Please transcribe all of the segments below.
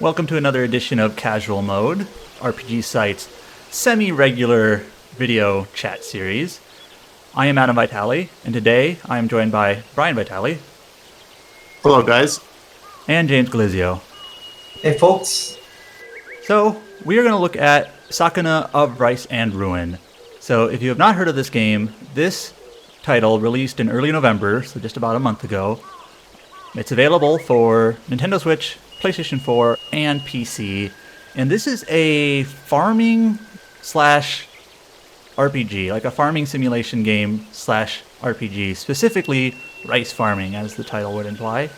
Welcome to another edition of Casual Mode, RPG Site's semi-regular video chat series. I am Adam Vitale, and today I am joined by Brian Vitale. Hello, guys. And James Glizio. Hey, folks. So, we are going to look at Sakuna of Rice and Ruin. So, if you have not heard of this game, this title released in early November, so just about a month ago. It's available for Nintendo Switch, PlayStation 4, and PC. And this is a farming slash RPG, like a farming simulation game slash RPG, specifically rice farming, as the title would imply.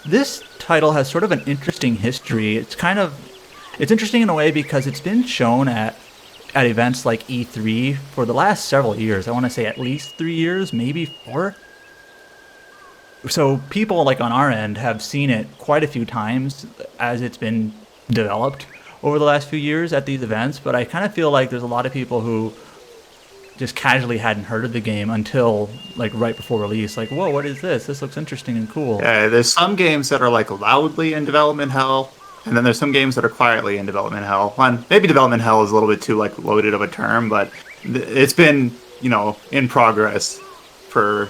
This title has sort of an interesting history. It's interesting in a way because it's been shown at events like E3 for the last several years. I want to say at least 3 years, maybe 4. So people like on our end have seen it quite a few times as it's been developed over the last few years at these events, but I kind of feel like there's a lot of people who just casually hadn't heard of the game until like right before release. Like, whoa, what is this? This looks interesting and cool. Yeah, there's some games that are like loudly in development hell, and then there's some games that are quietly in development hell. And maybe development hell is a little bit too like loaded of a term, but it's been, in progress for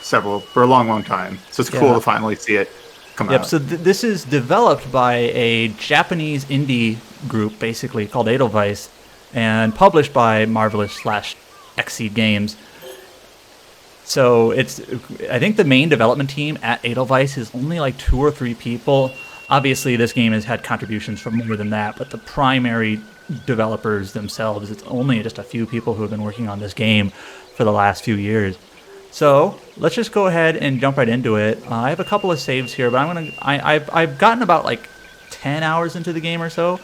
a long time. So it's cool to finally see it come out. So this is developed by a Japanese indie group, basically called Edelweiss, and published by Marvelous / XSEED Games. So I think the main development team at Edelweiss is only like 2 or 3 people. Obviously, this game has had contributions from more than that, but the primary developers themselves, it's only just a few people who have been working on this game for the last few years. So let's just go ahead and jump right into it. I have a couple of saves here, but I've gotten about like 10 hours into the game or so.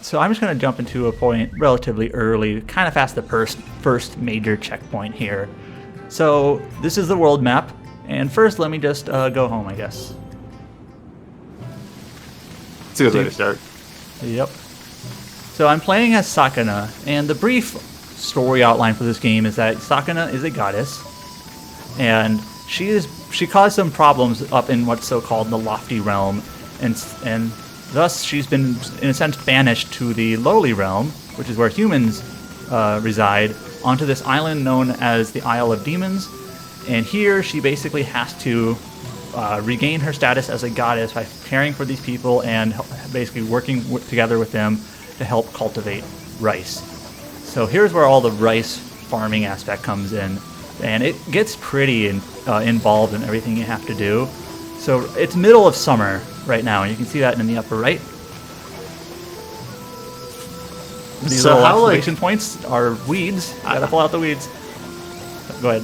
So I'm just going to jump into a point relatively early, kind of past the first major checkpoint here. So this is the world map, and first let me just go home, I guess. It's a good way to start. Yep. So I'm playing as Sakuna, and the brief story outline for this game is that Sakuna is a goddess, and she caused some problems up in what's so-called the lofty realm, and thus she's been in a sense banished to the lowly realm, which is where humans reside, onto this island known as the Isle of Demons. And here she basically has to regain her status as a goddess by caring for these people and basically working together with them to help cultivate rice. So here's where all the rice farming aspect comes in, and it gets pretty involved in everything you have to do. So it's middle of summer right now, and you can see that in the upper right. These little exclamation points are weeds. You gotta pull out the weeds. Go ahead.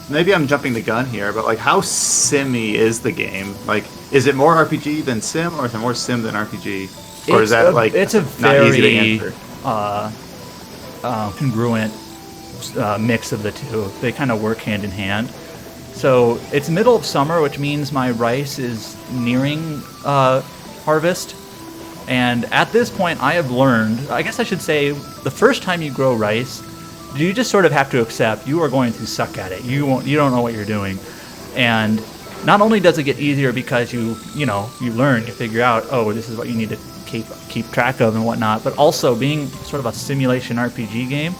Maybe I'm jumping the gun here, but like, how simmy is the game? Like, is it more RPG than sim, or is it more sim than RPG? Or is that like it's a not easy to very answer? congruent mix of the two. They kind of work hand in hand. So it's middle of summer, which means my rice is nearing harvest. And at this point, I have learned, I guess I should say, the first time you grow rice, you just sort of have to accept you are going to suck at it. You don't know what you're doing. And not only does it get easier because you learn, you figure out, oh, this is what you need to keep track of and whatnot, but also being sort of a simulation RPG game,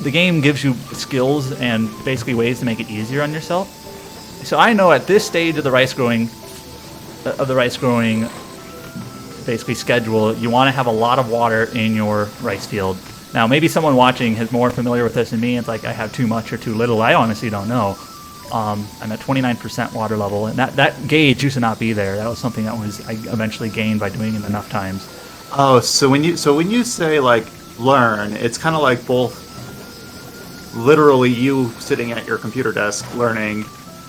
the game gives you skills and basically ways to make it easier on yourself. So I know at this stage of the rice growing basically schedule, you want to have a lot of water in your rice field. Now maybe someone watching is more familiar with this than me. It's like I have too much or too little. I honestly don't know. I'm at 29% water level, and that gauge used to not be there. That was something that I eventually gained by doing it enough times. Oh, so when you say like learn, it's kind of like both literally you sitting at your computer desk learning,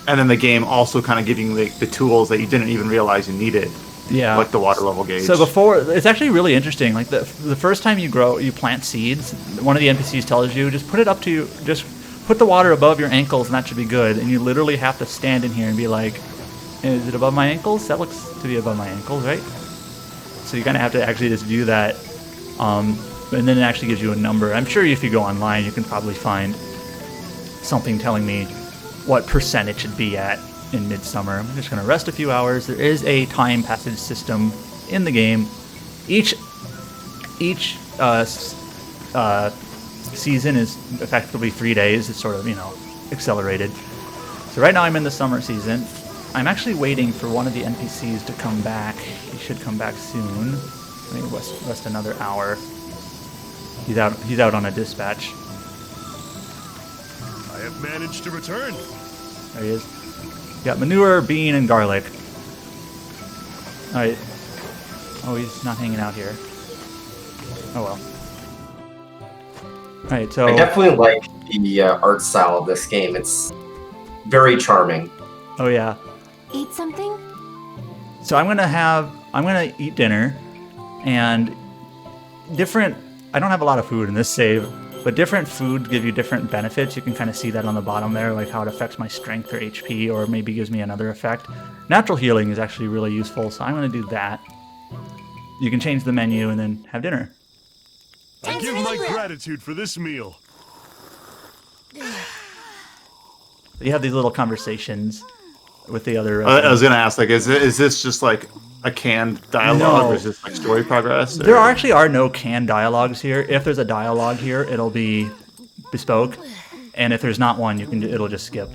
and then the game also kind of giving the tools that you didn't even realize you needed. Yeah. Like the water level gauge. So it's actually really interesting. Like the first time you plant seeds, one of the NPCs tells you, just put the water above your ankles and that should be good. And you literally have to stand in here and be like, is it above my ankles? That looks to be above my ankles, right? So you kind of have to actually just view that. And then it actually gives you a number. I'm sure if you go online, you can probably find something telling me what percent it should be at in midsummer. I'm just going to rest a few hours. There is a time passage system in the game. Each season is effectively 3 days. It's sort of, accelerated. So right now I'm in the summer season. I'm actually waiting for one of the NPCs to come back. He should come back soon. Let me rest another hour. He's out on a dispatch. I have managed to return. There he is. Got manure, bean, and garlic. Alright. Oh, he's not hanging out here. Oh well. Alright, so... I definitely like the art style of this game. It's very charming. Oh yeah. Eat something? So I'm gonna eat dinner, and I don't have a lot of food in this save, but different food give you different benefits. You can kind of see that on the bottom there, like how it affects my strength or HP, or maybe gives me another effect. Natural healing is actually really useful, so I'm gonna do that. You can change the menu and then have dinner. I give my gratitude for this meal. You have these little conversations with the other... I was gonna ask, like, is this just like a canned dialogue, or is this like story progress? There actually are no canned dialogues here. If there's a dialogue here, it'll be bespoke, and if there's not one, it'll just skip.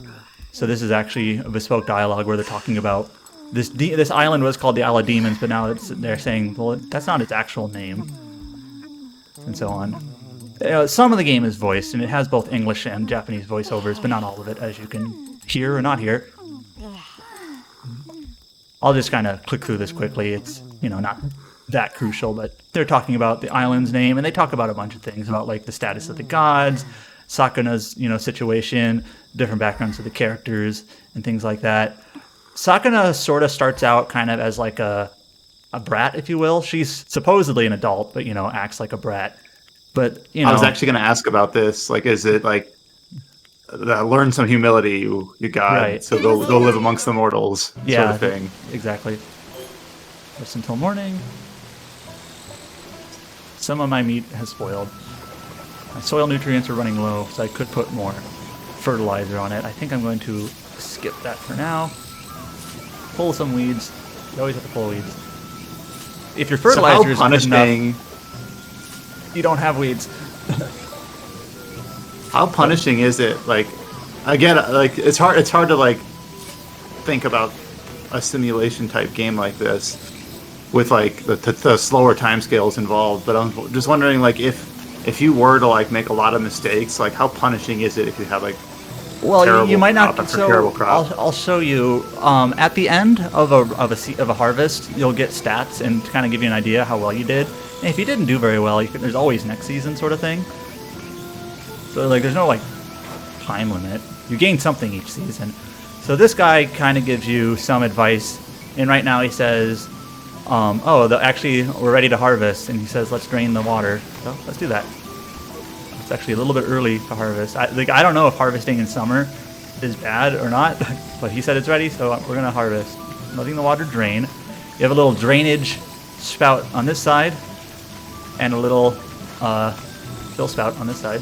So this is actually a bespoke dialogue where they're talking about this island was called the Isle of Demons, but now they're saying, well, that's not its actual name, and so on. Some of the game is voiced, and it has both English and Japanese voiceovers, but not all of it, as you can hear or not hear. I'll just kind of click through this quickly. It's, not that crucial, but they're talking about the island's name, and they talk about a bunch of things about, like, the status of the gods, Sakuna's, situation, different backgrounds of the characters, and things like that. Sakuna sort of starts out kind of as, like, a brat, if you will. She's supposedly an adult, but, acts like a brat. But, I was actually going to ask about this. Like, is it, like, learn some humility, you god, right. So go live amongst the mortals, sort of thing. Exactly. Rest until morning. Some of my meat has spoiled. My soil nutrients are running low, so I could put more fertilizer on it. I think I'm going to skip that for now. Pull some weeds. You always have to pull weeds. If your fertilizer is good enough, you don't have weeds. How punishing is it? Like, again, like it's hard to like think about a simulation type game like this with like the slower timescales involved. But I'm just wondering, like, if you were to like make a lot of mistakes, like how punishing is it if you have like you might not. Terrible crop. I'll show you. At the end of a harvest, you'll get stats and kind of give you an idea how well you did. And if you didn't do very well, there's always next season sort of thing. So, like, there's no, like, time limit. You gain something each season. So this guy kind of gives you some advice. And right now he says, actually, we're ready to harvest. And he says, let's drain the water. So let's do that. It's actually a little bit early to harvest. I don't know if harvesting in summer is bad or not. But he said it's ready, so we're going to harvest. Letting the water drain. You have a little drainage spout on this side. And a little fill spout on this side.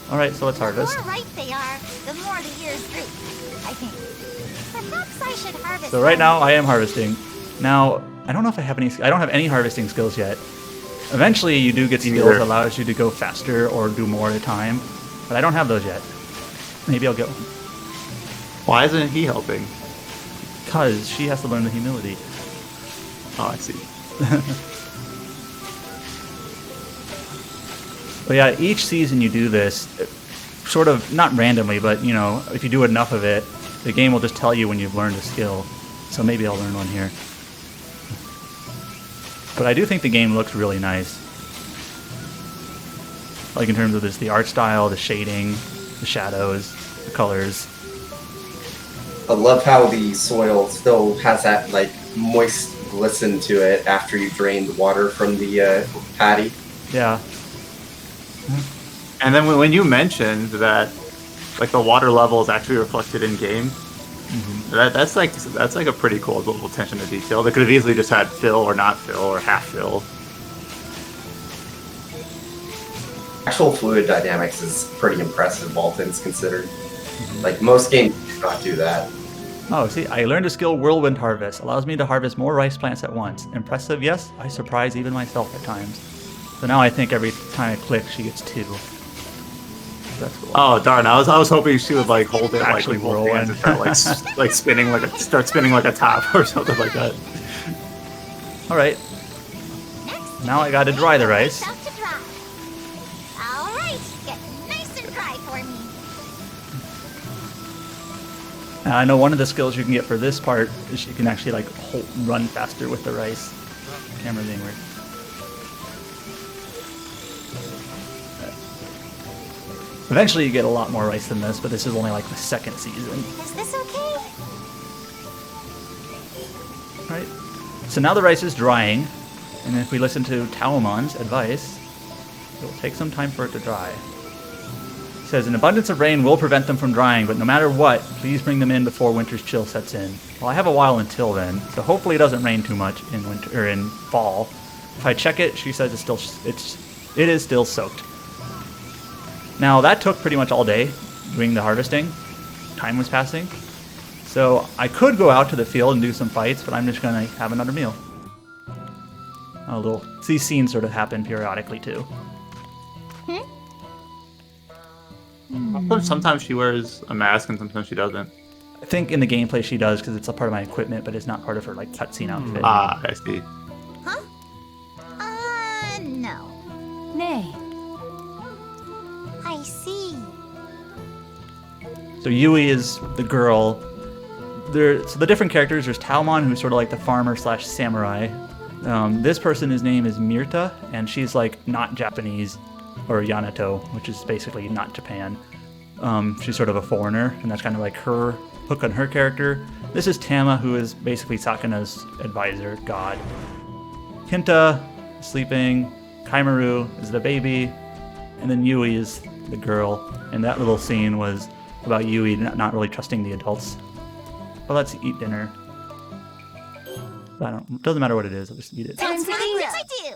Alright, so let's harvest. The more ripe they are, the more the year's fruit, I think. Perhaps I should harvest. So right now I am harvesting. Now, I don't know if I have I don't have any harvesting skills yet. Eventually you do get skills that allows you to go faster or do more at a time, but I don't have those yet. Maybe I'll get one. Why isn't he helping? Because she has to learn the humility. Oh, I see. But yeah, each season you do this, sort of, not randomly, but, if you do enough of it, the game will just tell you when you've learned a skill. So maybe I'll learn one here. But I do think the game looks really nice. Like in terms of the art style, the shading, the shadows, the colors. I love how the soil still has that, like, moist glisten to it after you drain the water from the paddy. Yeah. And then when you mentioned that, like, the water level is actually reflected in game, that's like a pretty cool little attention to detail. They could have easily just had fill or not fill or half fill. Actual fluid dynamics is pretty impressive, all things considered. Like, most games do not do that. Oh, see, I learned a skill, Whirlwind Harvest. Allows me to harvest more rice plants at once. Impressive, yes? I surprise even myself at times. So now I think every time I click, she gets 2. That's cool. Oh darn! I was hoping she would like hold it Actually like with both hands whirlwind. and start like spinning start spinning like a top or something like that. All right. Next, Now I gotta dry the rice. stuff to dry. All right, get nice and dry for me. And I know one of the skills you can get for this part is you can actually like run faster with the rice. Camera's being weird. Eventually you get a lot more rice than this, but this is only like the 2nd season. Is this okay? Right. So now the rice is drying, and if we listen to Taumon's advice, it will take some time for it to dry. It says, an abundance of rain will prevent them from drying, but no matter what, please bring them in before winter's chill sets in. Well, I have a while until then, so hopefully it doesn't rain too much in winter or in fall. If I check it, she says it is still soaked. Now that took pretty much all day doing the harvesting. Time was passing. So I could go out to the field and do some fights, but I'm just gonna have another meal. These scenes sort of happen periodically too. Sometimes she wears a mask and sometimes she doesn't. I think in the gameplay she does because it's a part of my equipment, but it's not part of her like cutscene outfit. Ah, I see. Huh? No. Nay. I see. So Yui is the girl. So the different characters, there's Taomon, who's sort of like the farmer slash samurai. This person, his name is Mirta, and she's like not Japanese, or Yanato, which is basically not Japan. She's sort of a foreigner, and that's kind of like her hook on her character. This is Tama, who is basically Sakuna's advisor, god. Hinta, sleeping. Kaimaru is the baby. And then Yui is the girl. And that little scene was about Yui not really trusting the adults. But let's eat dinner. Doesn't matter what it is, I'll just eat it. Sounds really good. I do.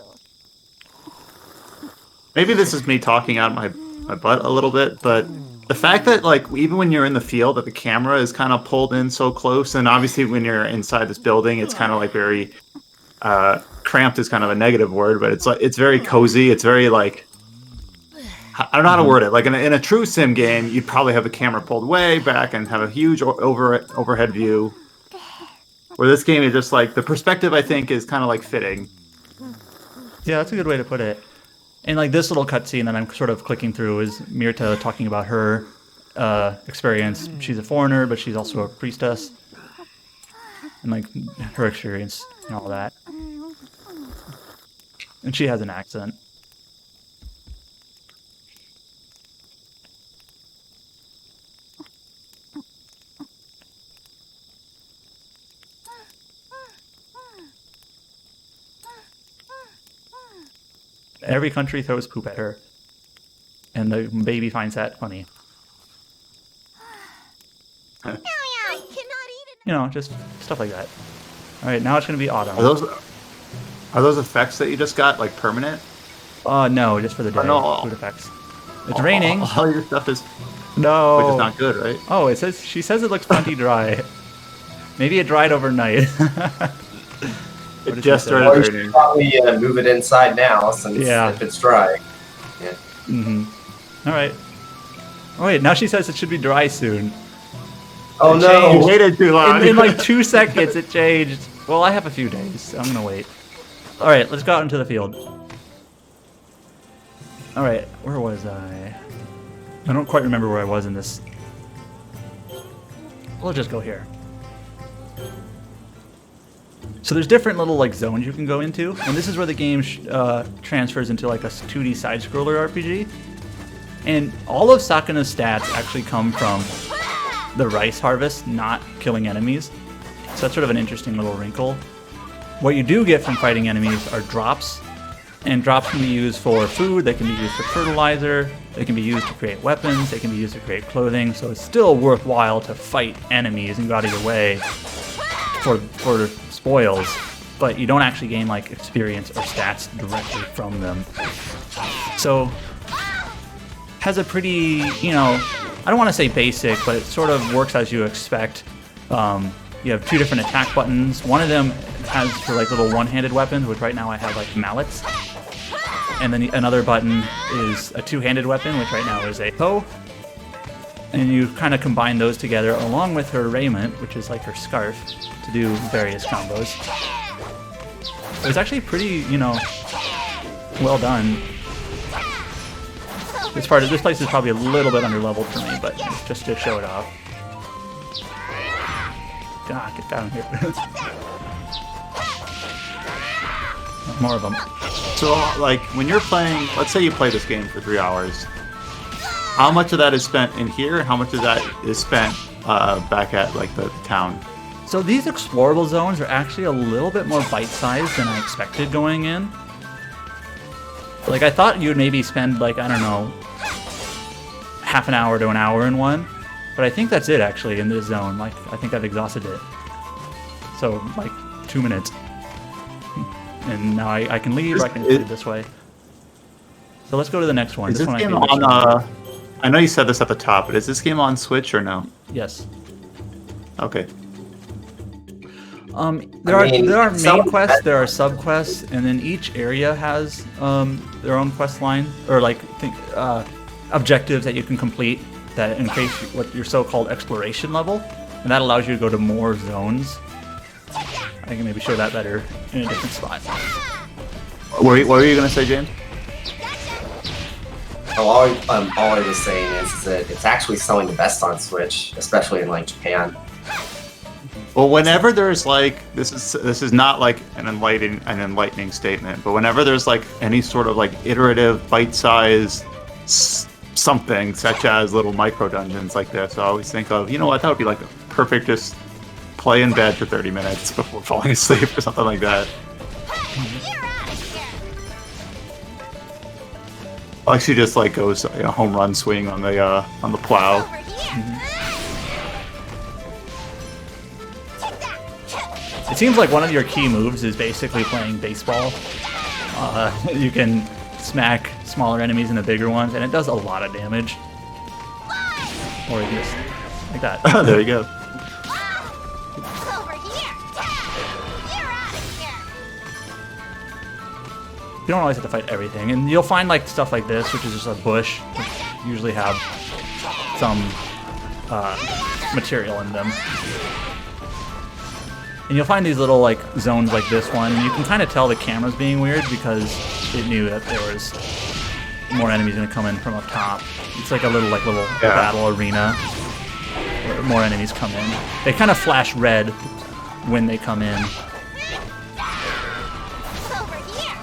Maybe this is me talking out my butt a little bit, but the fact that like even when you're in the field that the camera is kind of pulled in so close, and obviously when you're inside this building it's kind of like very cramped is kind of a negative word, but it's very cozy. It's very like, I don't know how to word it. Like in a true sim game, you'd probably have the camera pulled way back and have a huge overhead view. Where this game is just like the perspective, I think, is kind of like fitting. Yeah, that's a good way to put it. And like this little cutscene that I'm sort of clicking through is Mirta talking about her experience. She's a foreigner, but she's also a priestess, and like her experience and all that. And she has an accent. Every country throws poop at her, and the baby finds that funny. I cannot eat it. You know, just stuff like that. All right, now it's gonna be autumn. Are those effects that you just got like permanent? No, just for the day. no. Food effects. It's raining. All your stuff is, No. which is not good, right? Oh, she says it looks plenty dry. Maybe it dried overnight. It did just she say? Or started you should raining. probably move it inside now, since Yeah. if it's dry. Yeah. Mm-hmm. All right. Oh wait, now she says it should be dry soon. Oh It no! You changed. waited too long. In like 2 seconds, it changed. Well, I have a few days. So I'm gonna wait. All right, let's go out into the field. All right, where was I? I don't quite remember where I was in this. We'll just go here. So there's different little like zones you can go into, and this is where the game transfers into like a 2D side-scroller RPG. And all of Sakuna's stats actually come from the rice harvest, not killing enemies. So that's sort of an interesting little wrinkle. What you do get from fighting enemies are drops, and drops can be used for food, they can be used for fertilizer, they can be used to create weapons, they can be used to create clothing, so it's still worthwhile to fight enemies and go out of your way for spoils, but you don't actually gain like experience or stats directly from them. So has a pretty, I don't want to say basic, but it sort of works as you expect You have 2 different attack buttons. One of them has for like little one-handed weapons, which right now I have like mallets. And then another button is a 2-handed weapon, which right now is a hoe. And you kind of combine those together along with her raiment, which is like her scarf, to do various combos. It was actually pretty, you know, well done. This place is probably a little bit under-leveled for me, but just to show it off. God, get down here. More of them. So, like, when you're playing, let's say you play this game for 3 hours, how much of that is spent in here, and how much of that is spent back at, like, the town? So these explorable zones are actually a little bit more bite-sized than I expected going in. Like, I thought you'd maybe spend, like, I don't know, half an hour to an hour in one. But I think that's it, actually, in this zone. Like, I think I've exhausted it. So, like, 2 minutes. And now I can leave, or I can leave this way. So let's go to the next one. Is this one game on, I know you said this at the top, but is this game on Switch or no? Yes. Okay. There are main quests, there are sub-quests, and then each area has their own quest line, or like objectives that you can complete that increase what your so-called exploration level, and that allows you to go to more zones. I can maybe show that better in a different spot. What were you going to say, James? All I was saying is that it's actually selling the best on Switch, especially in like Japan. Well, whenever there's like this is not like an enlightening statement, but whenever there's like any sort of like iterative, bite-sized something, such as little micro dungeons like this, I always think of, you know what, that would be like a perfect just play in bed for 30 minutes before falling asleep or something like that. Like she just like goes home run swing on the plow. It seems like one of your key moves is basically playing baseball. You can smack smaller enemies into bigger ones, and it does a lot of damage. Or you just like that. There you go. Over here. You're out of here. You don't always have to fight everything, and you'll find like stuff like this, which is just a bush, which usually have some material in them. And you'll find these little like zones like this one, and you can kind of tell the camera's being weird because it knew that there was more enemies gonna come in from up top. It's like a little battle arena where more enemies come in. They kind of flash red when they come in. Over here.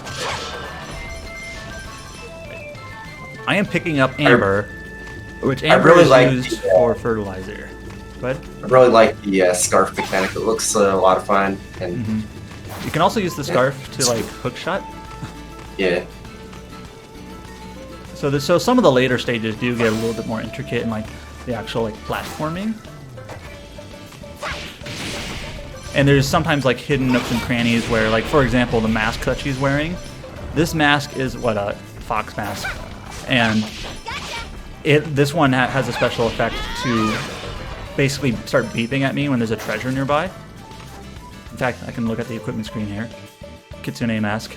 I am picking up amber, which amber really is like used the, for fertilizer. But I really like the scarf mechanic. It looks a lot of fun, and you can also use the scarf to like hook shot. yeah. So some of the later stages do get a little bit more intricate in like the actual like platforming. And there's sometimes like hidden nooks and crannies where, like, for example, the mask that she's wearing. This mask is a fox mask, and this one has a special effect to basically start beeping at me when there's a treasure nearby. In fact, I can look at the equipment screen here. Kitsune mask.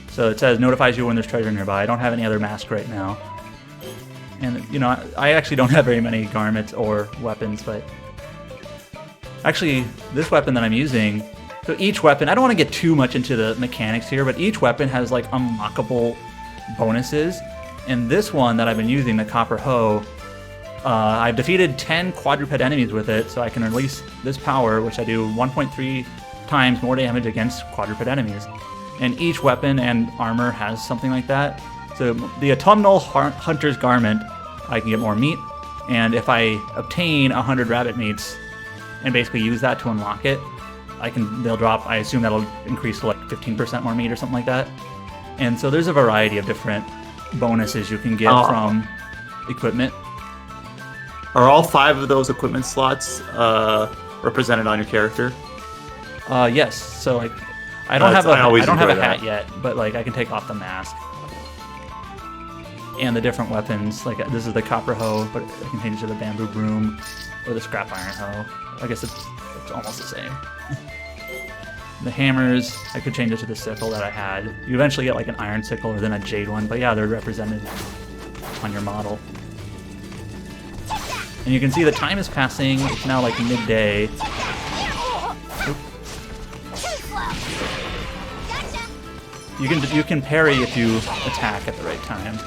So it says notifies you when there's treasure nearby. I don't have any other mask right now. And, you know, I actually don't have very many garments or weapons, but actually, this weapon that I'm using, so each weapon, I don't want to get too much into the mechanics here, but each weapon has like unlockable bonuses. And this one that I've been using, the copper hoe, I've defeated 10 quadruped enemies with it, so I can release this power, which I do 1.3 times more damage against quadruped enemies. And each weapon and armor has something like that. So the autumnal hunter's garment, I can get more meat, and if I obtain 100 rabbit meats and basically use that to unlock it, they'll drop, I assume that'll increase to like 15% more meat or something like that. And so there's a variety of different bonuses you can get from equipment. Are all 5 of those equipment slots represented on your character? Yes. So like, I don't have a hat yet, but like I can take off the mask. and the different weapons. Like this is the copper hoe, but I can change it to the bamboo broom or the scrap iron hoe. I guess it's almost the same. The hammers, I could change it to the sickle that I had. You eventually get like an iron sickle or then a jade one, but yeah, they're represented on your model. And you can see the time is passing. It's now like midday. You can parry if you attack at the right time.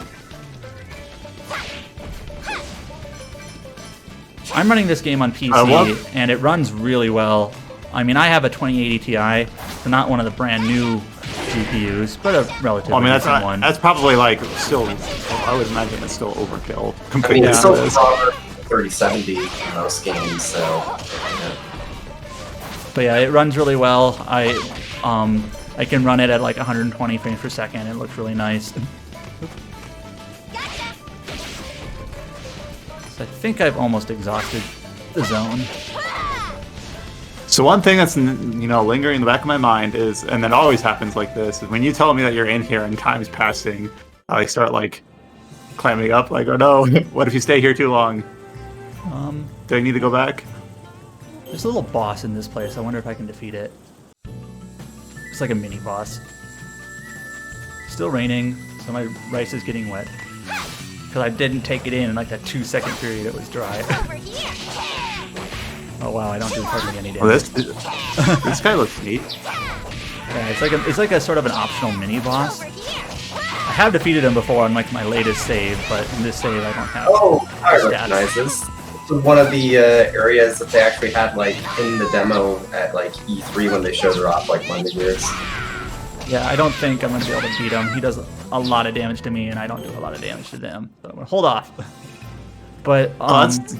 I'm running this game on PC, and it runs really well. I mean, I have a 2080 Ti, so not one of the brand new GPUs, but a relatively decent one. That's probably like still, I would imagine it's still overkill compared I mean, it's to still this. 3070 in most games, so. Yeah. But yeah, it runs really well. I can run it at like 120 frames per second. It looks really nice. So I think I've almost exhausted the zone. So one thing that's lingering in the back of my mind is, and it always happens like this, is when you tell me that you're in here and time's passing, I start like climbing up, like, oh no, what if you stay here too long? Do I need to go back? There's a little boss in this place. I wonder if I can defeat it. It's like a mini boss. Still raining, so my rice is getting wet. Because I didn't take it in like that 2-second period it was dry. Oh wow, I don't do hardly any damage. Well, this guy looks neat. Yeah, it's like a sort of an optional mini boss. I have defeated him before on like my latest save, but in this save I don't have. Oh, I stats. recognize this. This was one of the areas that they actually had like in the demo at like E3 when they showed her off like one of the years. Yeah, I don't think I'm going to be able to beat him. He does a lot of damage to me, and I don't do a lot of damage to them. So I'm going to hold off. But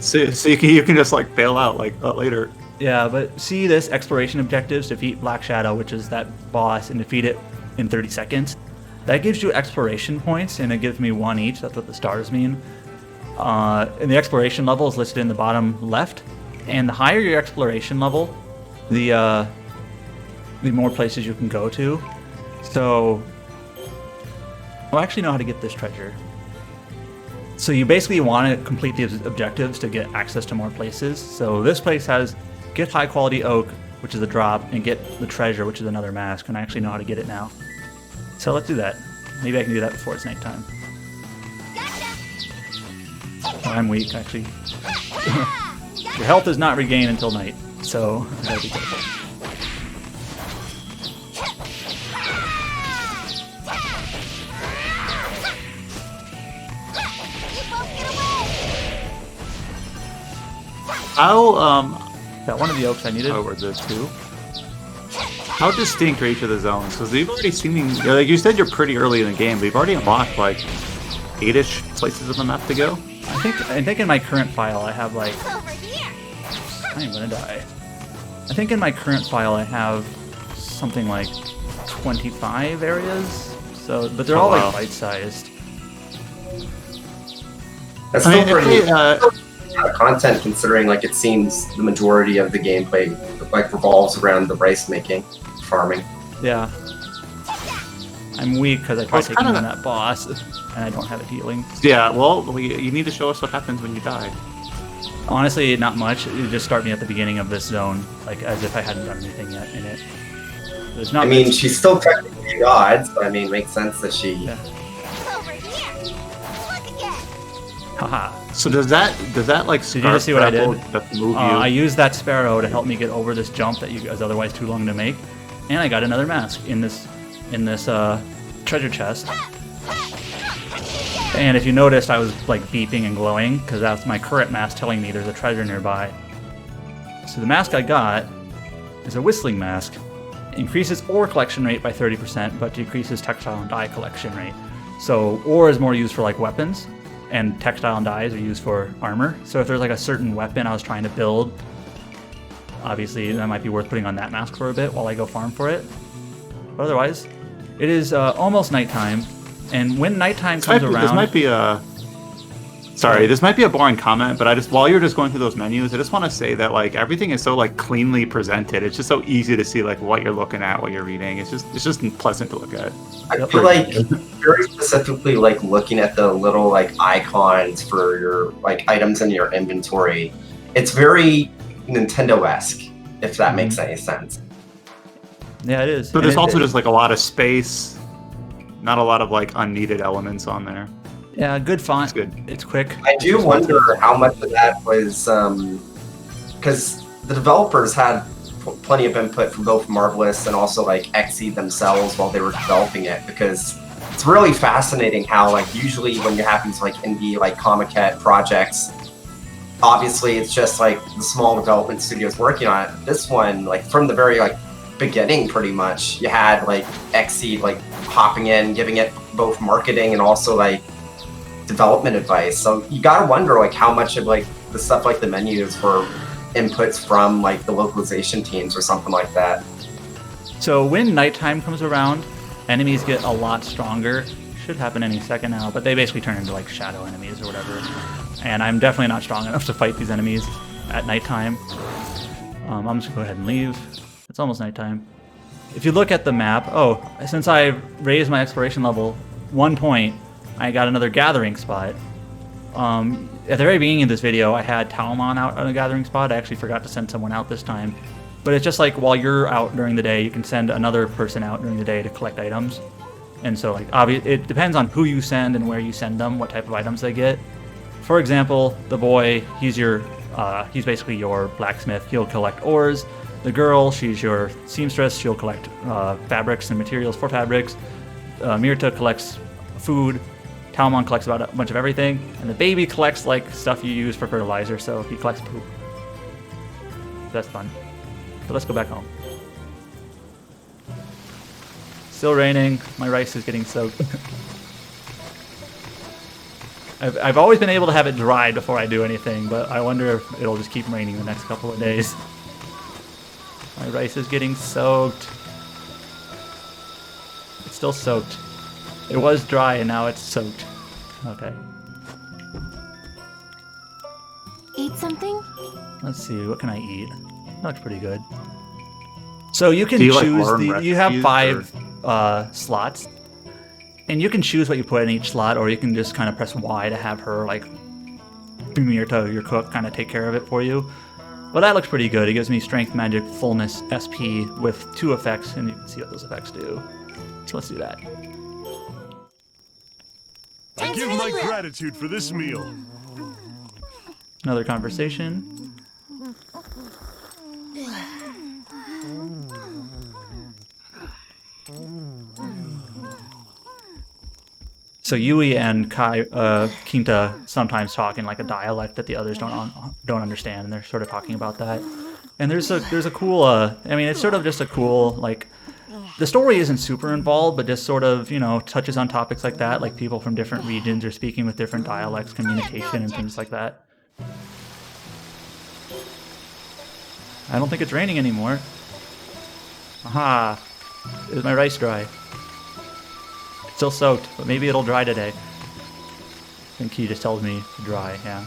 so you can just like bail out like later. Yeah, but see this exploration objectives: defeat Black Shadow, which is that boss, and defeat it in 30 seconds. That gives you exploration points, and it gives me 1 each. That's what the stars mean. And the exploration level is listed in the bottom left. And the higher your exploration level, the more places you can go to. So, I actually know how to get this treasure. So you basically want to complete these objectives to get access to more places. So this place has get high quality oak, which is a drop, and get the treasure, which is another mask. And I actually know how to get it now. So let's do that. Maybe I can do that before it's nighttime. I'm weak, actually. Your health is not regained until night, so I gotta be careful. Got one of the oaks I needed. Oh, were there two? How distinct are each of the zones? Because they've already seen, like you said, you're pretty early in the game. But you've already unlocked like 8-ish places on the map to go. I think in my current file I have like. I'm gonna die. I think in my current file I have something like 25 areas. So, but they're all like bite-sized. That's still pretty content, considering like it seems the majority of the gameplay like revolves around the rice making, farming. Yeah. I'm weak because I tried taking on that boss, and I don't have it healing. Yeah, well, you need to show us what happens when you die. Honestly, not much. It just start me at the beginning of this zone, like as if I hadn't done anything yet in it. There's not. I mean, she's still technically God, so I mean, it makes sense that she. Yeah. Haha. So does that like? Did you just see what I did? Move you? I used that sparrow to help me get over this jump that is otherwise too long to make, and I got another mask in this treasure chest. And if you noticed, I was like beeping and glowing because that's my current mask telling me there's a treasure nearby. So the mask I got is a whistling mask. It increases ore collection rate by 30%, but decreases textile and dye collection rate. So ore is more used for like weapons, and textile and dyes are used for armor. So if there's like a certain weapon I was trying to build, obviously that might be worth putting on that mask for a bit while I go farm for it. But otherwise, it is almost nighttime, and when nighttime comes around, this might be a Sorry, this might be a boring comment, but while you're just going through those menus, I just want to say that like everything is so like cleanly presented. It's just so easy to see like what you're looking at, what you're reading. It's just pleasant to look at. I feel like very specifically like looking at the little like icons for your like items in your inventory. It's very Nintendo-esque, if that makes any sense. Yeah, it is. But there's also just like a lot of space, not a lot of like unneeded elements on there. Yeah, good font. It's good. It's quick. I do wonder how much of that was because the developers had plenty of input from both Marvelous and also like XSEED themselves while they were developing it, because it's really fascinating how like usually when you have these like indie like Comiket projects, obviously it's just like the small development studios working on it. This one, like from the very like beginning, pretty much you had like XSEED like hopping in, giving it both marketing and also like development advice. So you gotta wonder like how much of like the stuff like the menus were inputs from like the localization teams or something like that. So when nighttime comes around, enemies get a lot stronger. Should happen any second now, but they basically turn into like shadow enemies or whatever. And I'm definitely not strong enough to fight these enemies at nighttime. I'm just gonna go ahead and leave. It's almost nighttime. If you look at the map, since I raised my exploration level 1 point, I got another gathering spot. At the very beginning of this video, I had Talmon out on a gathering spot. I actually forgot to send someone out this time. But it's just like while you're out during the day, you can send another person out during the day to collect items. And so like it depends on who you send and where you send them, what type of items they get. For example, the boy, he's basically your blacksmith. He'll collect ores. The girl, she's your seamstress. She'll collect fabrics and materials for fabrics. Mirta collects food. Talmon collects about a bunch of everything, and the baby collects like stuff you use for fertilizer, so he collects poop. That's fun. But let's go back home. Still raining. My rice is getting soaked. I've always been able to have it dried before I do anything, but I wonder if it'll just keep raining the next couple of days. My rice is getting soaked. It's still soaked. It was dry and now it's soaked. Okay. Eat something? Let's see, what can I eat? That looks pretty good. So you can Do you like choose learn you have recipes, 5 slots. And you can choose what you put in each slot, or you can just kind of press Y to have her like Mirta, your cook, kind of take care of it for you. Well, that looks pretty good. It gives me strength, magic, fullness, SP with 2 effects, and you can see what those effects do. So let's do that. I give my gratitude for this meal. Another conversation. So Yui and Quinta sometimes talk in like a dialect that the others don't understand, and they're sort of talking about that. And there's a cool I mean, it's sort of just a cool like, the story isn't super involved, but just sort of, you know, touches on topics like that, like people from different regions are speaking with different dialects, communication, and things like that. I don't think it's raining anymore. Aha! Is my rice dry? It's still soaked, but maybe it'll dry today. I think he just tells me to dry, yeah.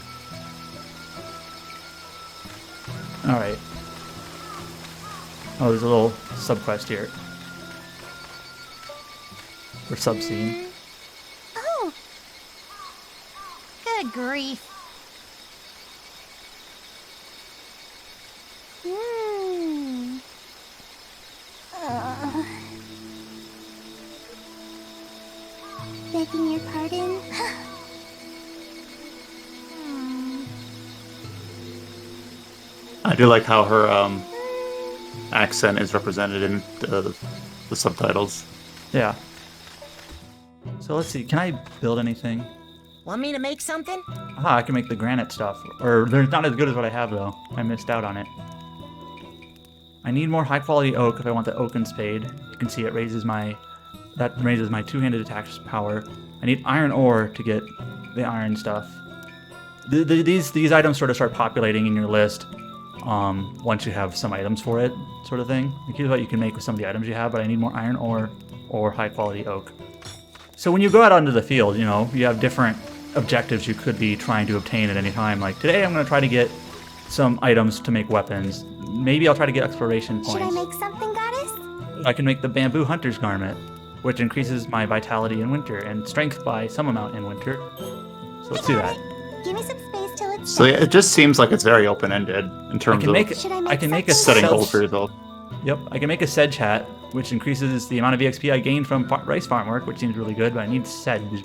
Alright. Oh, there's a little sub-quest here. Or sub-scene. Oh! Good grief. Begging your pardon? I do like how her accent is represented in the subtitles. Yeah. So let's see, can I build anything? Want me to make something? Aha, I can make the granite stuff. Or they're not as good as what I have though. I missed out on it. I need more high quality oak if I want the oaken spade. You can see it raises my two-handed attack power. I need iron ore to get the iron stuff. These items sort of start populating in your list once you have some items for it, sort of thing. Like, here's what you can make with some of the items you have, but I need more iron ore or high quality oak. So when you go out onto the field, you know, you have different objectives you could be trying to obtain at any time. Like today, I'm going to try to get some items to make weapons. Maybe I'll try to get exploration Should I points. make something, goddess? I can make the bamboo hunter's garment, which increases my vitality in winter and strength by some amount in winter. So let's do that. Give me some space till it's So yeah, it just seems like it's very open-ended in terms of I can make a setting sedge- goals for yourself. Yep, I can make a sedge hat, which increases the amount of EXP I gain from rice farm work, which seems really good, but I need sedge.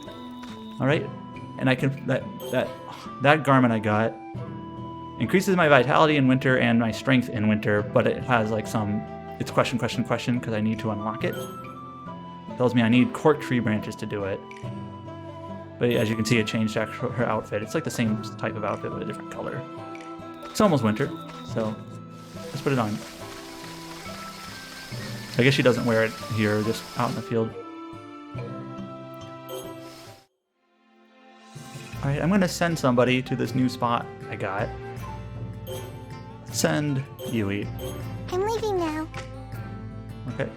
All right, and I can that garment I got increases my vitality in winter and my strength in winter, but it has like it's question because I need to unlock it. It tells me I need cork tree branches to do it. But as you can see, it changed her outfit. It's like the same type of outfit, but a different color. It's almost winter, so let's put it on. I guess she doesn't wear it here, just out in the field. Alright, I'm gonna send somebody to this new spot I got. Send Yui. I'm leaving now. Okay,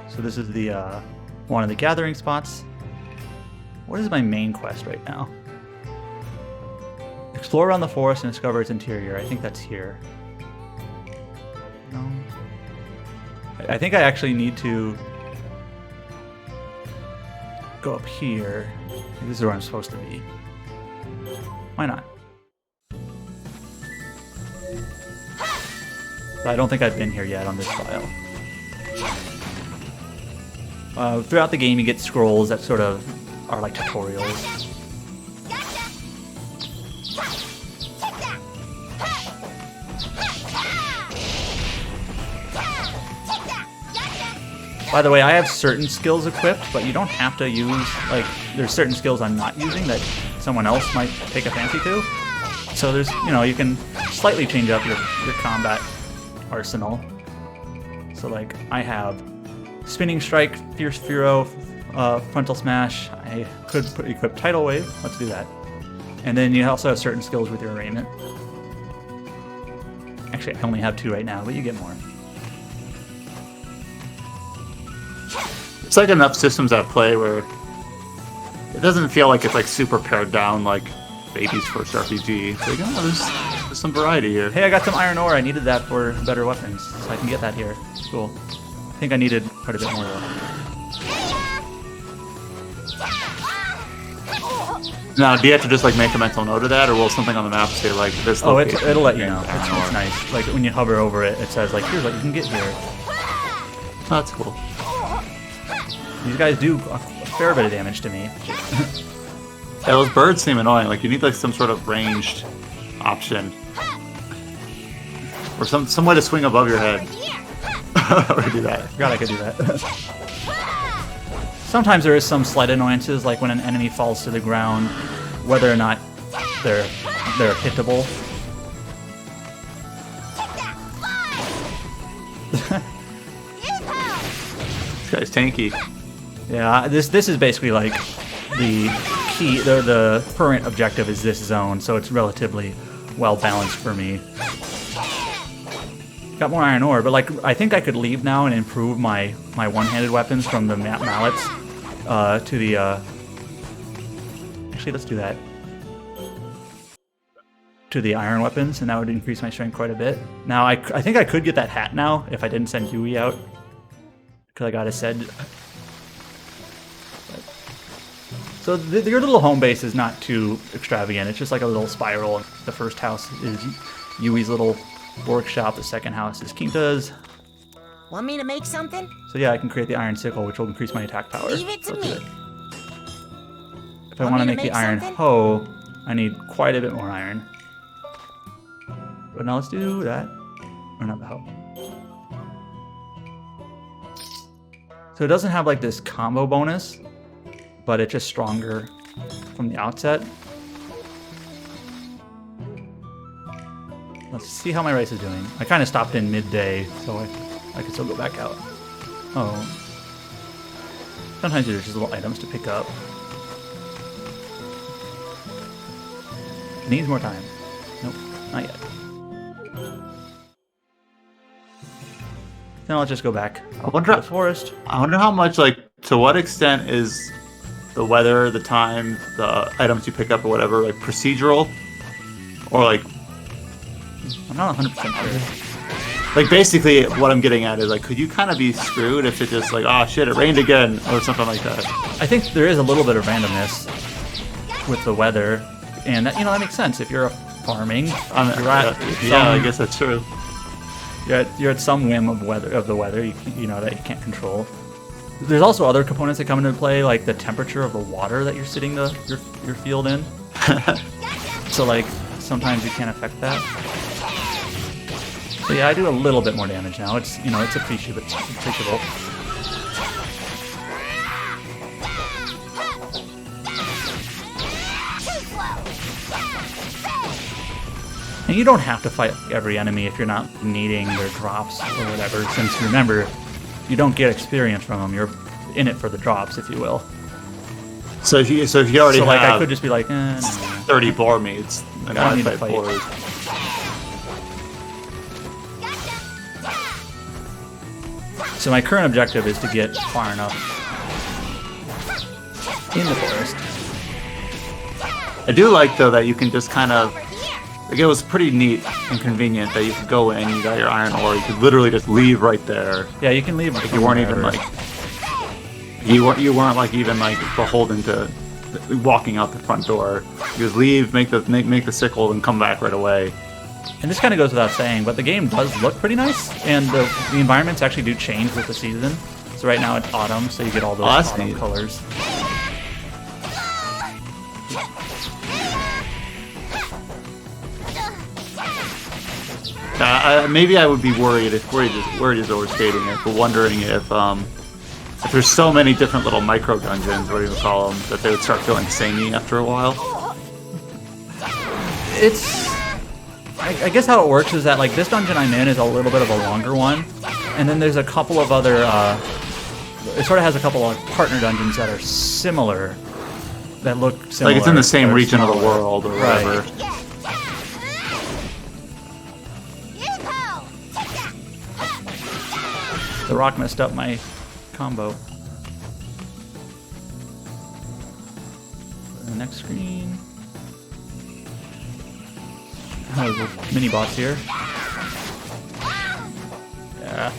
so this is the one of the gathering spots. What is my main quest right now? Explore around the forest and discover its interior. I think that's here. No. I think I actually need to go up here. This is where I'm supposed to be. Why not? I don't think I've been here yet on this file. Throughout the game, you get scrolls that sort of are like tutorials. By the way, I have certain skills equipped, but you don't have to use, like, there's certain skills I'm not using that someone else might take a fancy to. So there's, you can slightly change up your combat arsenal. So like, I have Spinning Strike, Fierce Furo, Frontal Smash. I could equip Tidal Wave. Let's do that. And then you also have certain skills with your arraignment. Actually, I only have 2 right now, but you get more. It's like enough systems at play where it doesn't feel like it's like super pared down like Baby's first RPG. It's like, there's some variety here. Hey, I got some iron ore. I needed that for better weapons, so I can get that here. Cool. I think I needed quite a bit more though. Now, do you have to just like make a mental note of that, or will something on the map say like this? Oh, location it'll let you know. contains It's iron ore? nice. Like when you hover over it, it says like, here's what you can get here. Oh, that's cool. These guys do a fair bit of damage to me. Yeah, those birds seem annoying. Like you need like some sort of ranged option, or some way to swing above your head. Or do that. Forgot I could do that. Sometimes there is some slight annoyances, like when an enemy falls to the ground, whether or not they're hittable. This guy's tanky. Yeah, this is basically like the key. The current objective is this zone, so it's relatively well balanced for me. Got more iron ore, but like I think I could leave now and improve my one-handed weapons from the mallets to the. Actually, let's do that. To the iron weapons, and that would increase my strength quite a bit. Now I think I could get that hat now if I didn't send Yui out, because I got a said. So your little home base is not too extravagant. It's just like a little spiral. The first house is Yui's little workshop. The second house is Kinta's. Want me to make something? So yeah, I can create the iron sickle, which will increase my attack power. Leave it to Let's do me. it. If I want to make the iron hoe, I need quite a bit more iron. But now let's do that. Or not the hoe. So it doesn't have like this combo bonus, but it's just stronger from the outset. Let's see how my race is doing. I kind of stopped in midday, so I can still go back out. Oh. Sometimes there's just little items to pick up. It needs more time. Nope, not yet. Then I'll just go back I wonder to the forest. how much, like, to what extent is the weather, the time, the items you pick up or whatever, like procedural, or like I'm not 100% sure. like basically what I'm getting at is like, could you kind of be screwed if it just like, oh shit, it rained again or something like that? I think there is a little bit of randomness with the weather, and that, that makes sense if you're farming. You're at I guess that's true. You're at some whim of the weather. You know that you can't control. There's also other components that come into play, like the temperature of the water that you're sitting your field in. So like sometimes you can't affect that. So yeah, I do a little bit more damage now. It's it's appreciable. And you don't have to fight every enemy if you're not needing their drops or whatever, since remember, you don't get experience from them. You're in it for the drops, if you will. So if you already so like have I could just be like, no. 30 boar meats, and I don't need I to fight fight. boars. So my current objective is to get far enough in the forest. I do like though that you can just kind of like, it was pretty neat and convenient that you could go in, you got your iron ore, you could literally just leave right there. Yeah, you can leave. You weren't even like you weren't like even like beholden to walking out the front door. You just leave, make the sickle, and come back right away. And this kind of goes without saying, but the game does look pretty nice, and the environments actually do change with the season. So right now it's autumn, so you get all those autumn neat. colors. Maybe I would be worried is overstating it, but wondering if there's so many different little micro dungeons, what do you call them, that they would start feeling samey after a while. I guess how it works is that like this dungeon I'm in is a little bit of a longer one, and then there's a couple of other. It sort of has a couple of partner dungeons that are similar, that look similar. Like it's in the same that are region of the smaller. world or Right. whatever. The rock messed up my combo. The next screen. Oh, there's a mini boss here. Yeah.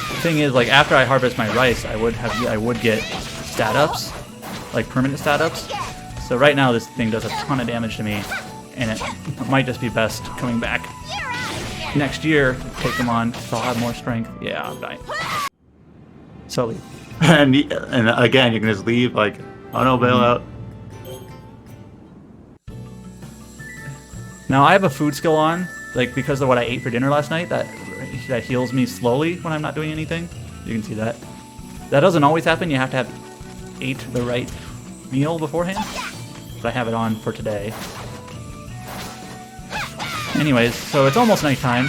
The thing is, like after I harvest my rice, I would get stat ups, like permanent stat ups. So right now this thing does a ton of damage to me, and it might just be best coming back next year, take them on, so I'll have more strength. Yeah, I'm dying. So leave. And again, you can just leave like, oh no, bail out. Now I have a food skill on, like because of what I ate for dinner last night, that heals me slowly when I'm not doing anything. You can see that. That doesn't always happen. You have to have ate the right meal beforehand. But I have it on for today. Anyways, so it's almost nighttime,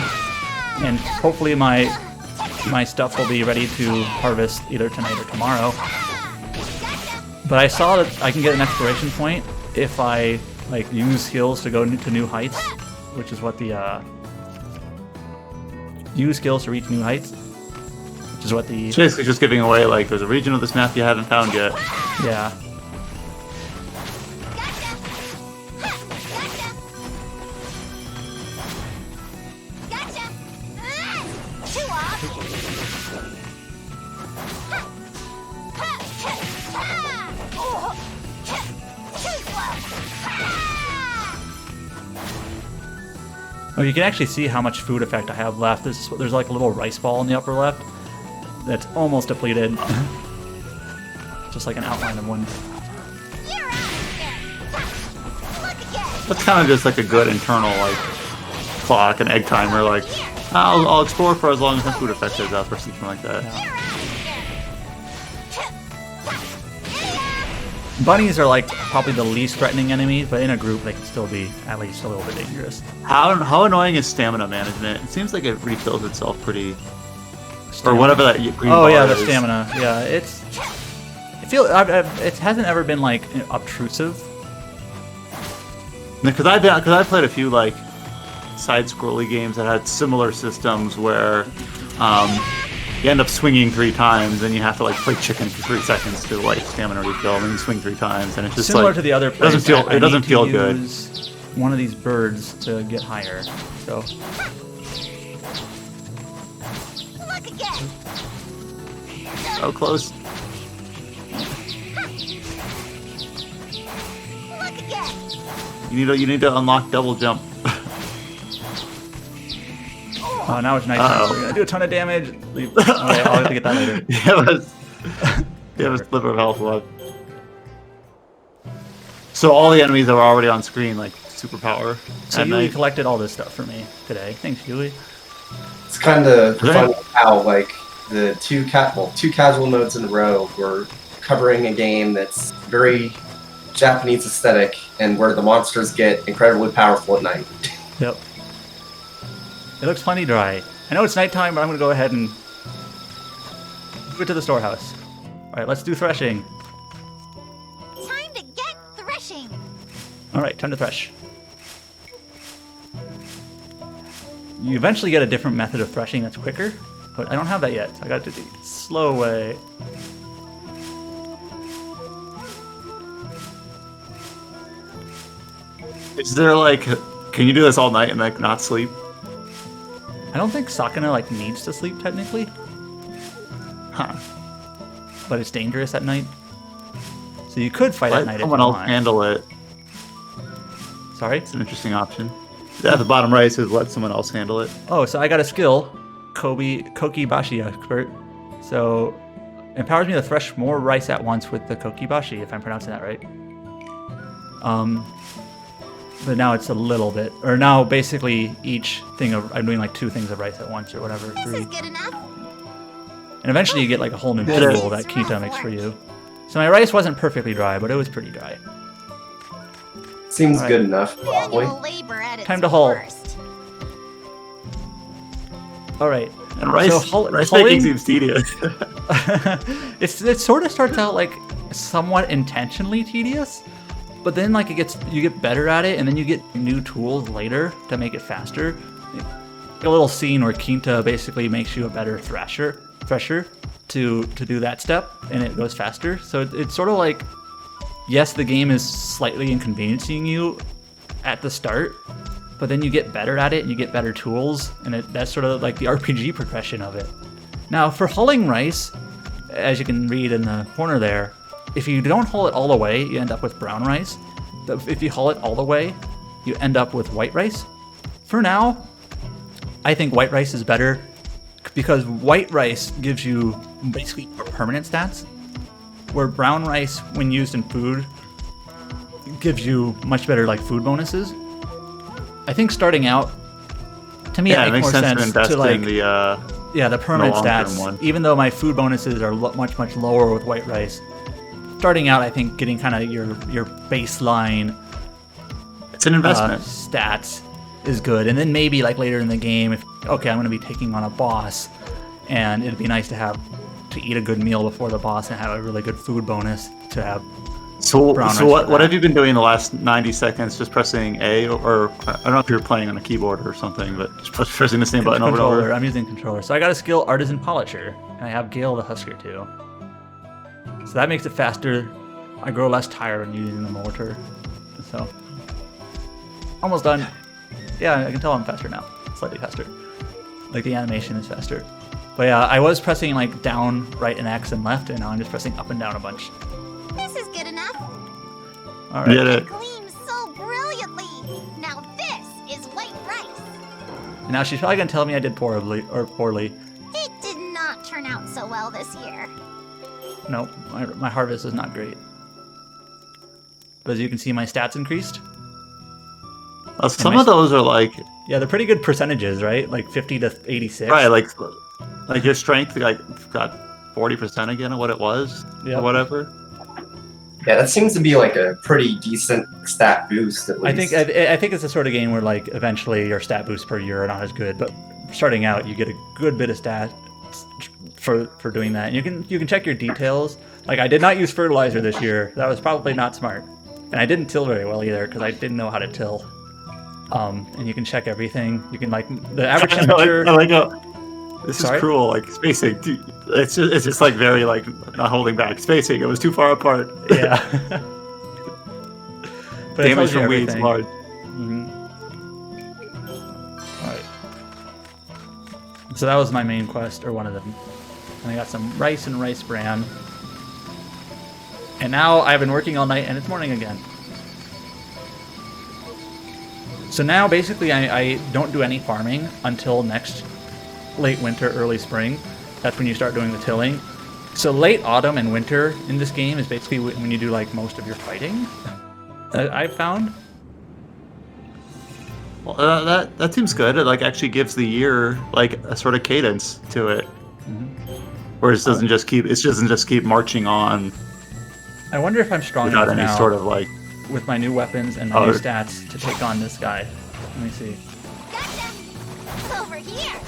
and hopefully my stuff will be ready to harvest either tonight or tomorrow. But I saw that I can get an exploration point if I like use skills to go to new heights, which is what the use skills to reach new heights, which is what the It's basically just giving away like there's a region of this map you haven't found yet. yeah. Oh, you can actually see how much food effect I have left. There's like a little rice ball in the upper left that's almost depleted. Just like an outline of one. That's kind of just like a good internal like clock and egg timer. Like I'll explore for as long as my food effect is up or something like that. Yeah. Bunnies are like probably the least threatening enemy, but in a group they can still be at least a little bit dangerous. How annoying is stamina management? It seems like it refills itself pretty, or whatever that green Oh bar yeah, the is. stamina. Yeah, it hasn't ever been like obtrusive. Because I've played a few like side-scrolly games that had similar systems where you end up swinging 3 times, and you have to like play chicken for 3 seconds to like stamina refill, and then you swing 3 times, and it's just Similar like, to the other it doesn't plays, feel I need to good. use one of these birds to get higher. So Look again. So close. Look again. You need to unlock double jump. oh, now it's night. Uh-oh. We're gonna do a ton of damage. Leave. Okay, I'll have to get that later. you have a sliver of health left. So all the enemies are already on screen, like superpower. So at Yui night. collected all this stuff for me today. Thanks, Yui. It's kind of Right. funny how like the two casual modes in a row were covering a game that's very Japanese aesthetic and where the monsters get incredibly powerful at night. Yep. It looks plenty dry. I know it's nighttime, but I'm gonna go ahead and move it to the storehouse. All right, let's do threshing. Time to get threshing. All right, time to thresh. You eventually get a different method of threshing that's quicker, but I don't have that yet. So I got to do the slow way. Is there like, can you do this all night and like not sleep? I don't think Sakuna like needs to sleep technically, Huh. but it's dangerous at night. So you could fight at Let night if someone you else want. handle it. Sorry? It's an interesting option. At the bottom right says let someone else handle it. Oh, so I got a skill, Kokibashi Expert. So empowers me to thresh more rice at once with the Kokibashi, if I'm pronouncing that right. But now it's a little bit, or now basically each thing of, I'm doing like 2 things of rice at once or whatever, This 3. is good enough. And eventually you get like a whole new Did it. tool that Kita makes for you. So my rice wasn't perfectly dry, but it was pretty dry. Seems Alright. good enough, probably. Manual labor at its Time to haul. worst. All right. And rice, So rice hulling- making seems tedious. it sort of starts out like somewhat intentionally tedious, but then like you get better at it, and then you get new tools later to make it faster. A little scene where Quinta basically makes you a better thresher to do that step, and it goes faster. So it's sort of like, yes, the game is slightly inconveniencing you at the start, but then you get better at it and you get better tools, and that's sort of like the RPG progression of it. Now, for hulling rice, as you can read in the corner there, if you don't hull it all the way, you end up with brown rice. If you hull it all the way, you end up with white rice. For now, I think white rice is better because white rice gives you basically permanent stats, where brown rice, when used in food, gives you much better like food bonuses. I think starting out, to me, Yeah, it makes more sense to invest to like in the the permanent long-term stats. one. Even though my food bonuses are much lower with white rice, starting out, I think getting kind of your baseline it's an investment. stats is good, and then maybe like later in the game, if okay, I'm going to be taking on a boss, and it'd be nice to eat a good meal before the boss and have a really good food bonus to have. So brown rice what for that. have you been doing the last 90 seconds? Just pressing A, or I don't know if you're playing on a keyboard or something, but just pressing the same button over and Controller. over. I'm using controller. So I got a skill Artisan Polisher, and I have Gale the Husker too. So that makes it faster. I grow less tired when using the mortar. So almost done. Yeah, I can tell I'm faster now. Slightly faster. Like the animation is faster. But yeah, I was pressing like down, right, and X and left, and now I'm just pressing up and down a bunch. This is good enough. All Did right. it. It gleams so brilliantly. Now this is white rice. And now she's probably gonna tell me I did poorly. It did not turn out so well this year. No, my harvest is not great. But as you can see, my stats increased. Some of those are like, Yeah, they're pretty good percentages, right? Like 50 to 86. right, like your strength got 40% again of what it was, Yep. or whatever. Yeah, that seems to be like a pretty decent stat boost at I least. think it's the sort of game where like eventually your stat boosts per year are not as good, but starting out you get a good bit of stats for doing that. And you can check your details. Like I did not use fertilizer this year. That was probably not smart, and I didn't till very well either because I didn't know how to till. And you can check everything. You can like the average temperature. I like how This Sorry? is cruel. Like spacing, it's just like very like not holding back. Spacing. It was too far apart. Yeah. But it tells Damage you from weeds everything. large. Alright. So that was my main quest, or one of them. And I got some rice and rice bran. And now I've been working all night and it's morning again. So now basically I don't do any farming until next late winter, early spring. That's when you start doing the tilling. So late autumn and winter in this game is basically when you do like most of your fighting. I've found. Well, that seems good. It like actually gives the year like a sort of cadence to it, where it doesn't just keep marching on I wonder if I'm strong without enough any now sort of like. with my new weapons and my new stats to take on this guy. Let me see. Gotcha. It's over here.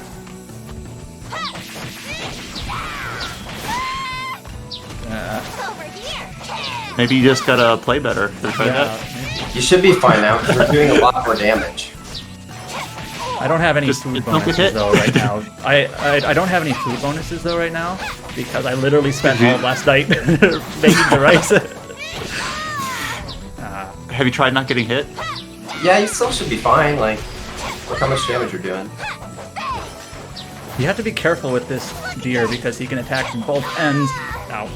It's over here. Maybe you just gotta play better. Have you tried that? Yeah, You should be fine now because we're doing a lot more damage. I don't have any Just food don't get bonuses hit. though right now. I don't have any food bonuses though right now because I literally spent all of last night making the rice. Have you tried not getting hit? Yeah, you still should be fine. Like, look how much damage you're doing. You have to be careful with this deer because he can attack from both ends. Ow.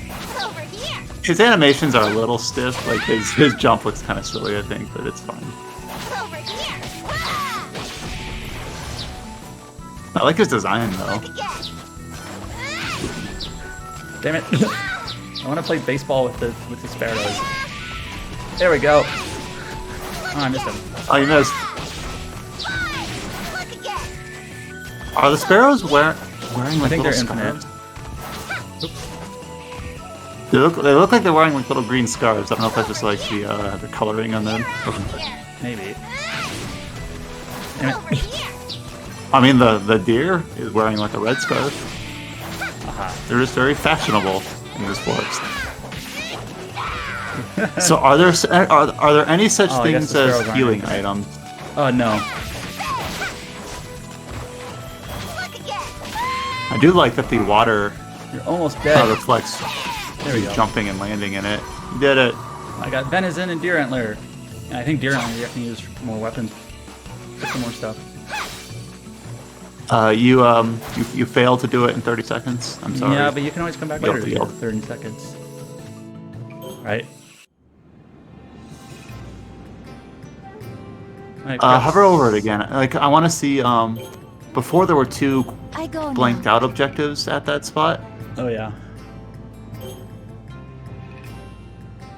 It's over here. His animations are a little stiff. Like his jump looks kind of silly, I think, but it's fine. It's over here. I like his design though. Again. Damn it. I want to play baseball with the sparrows. There we go. Oh, I missed him. Oh, you missed. Look again. Are the sparrows wearing I like think little they're infinite. scarves? They look like they're wearing like little green scarves. I don't know if that's just like the coloring on them. Maybe. Damn Over it. here. I mean the deer is wearing like a red scarf. Aha. They're just very fashionable in this forest. So are there any such Oh, I guess things the sparrows as aren't healing infinite. items? Oh no. Look again. I do like that the water You're almost dead. reflects There we you go. jumping and landing in it. You did it. I got venison and deer antler. And I think deer antler you can use more weapons. Get some more stuff. You failed to do it in 30 seconds. I'm sorry. Yeah, but you can always come back You'll later to feel. get 30 seconds. Right? Alright, Hover over it again. Like I want to see. Before there were two I go blanked out objectives at that spot. Oh yeah.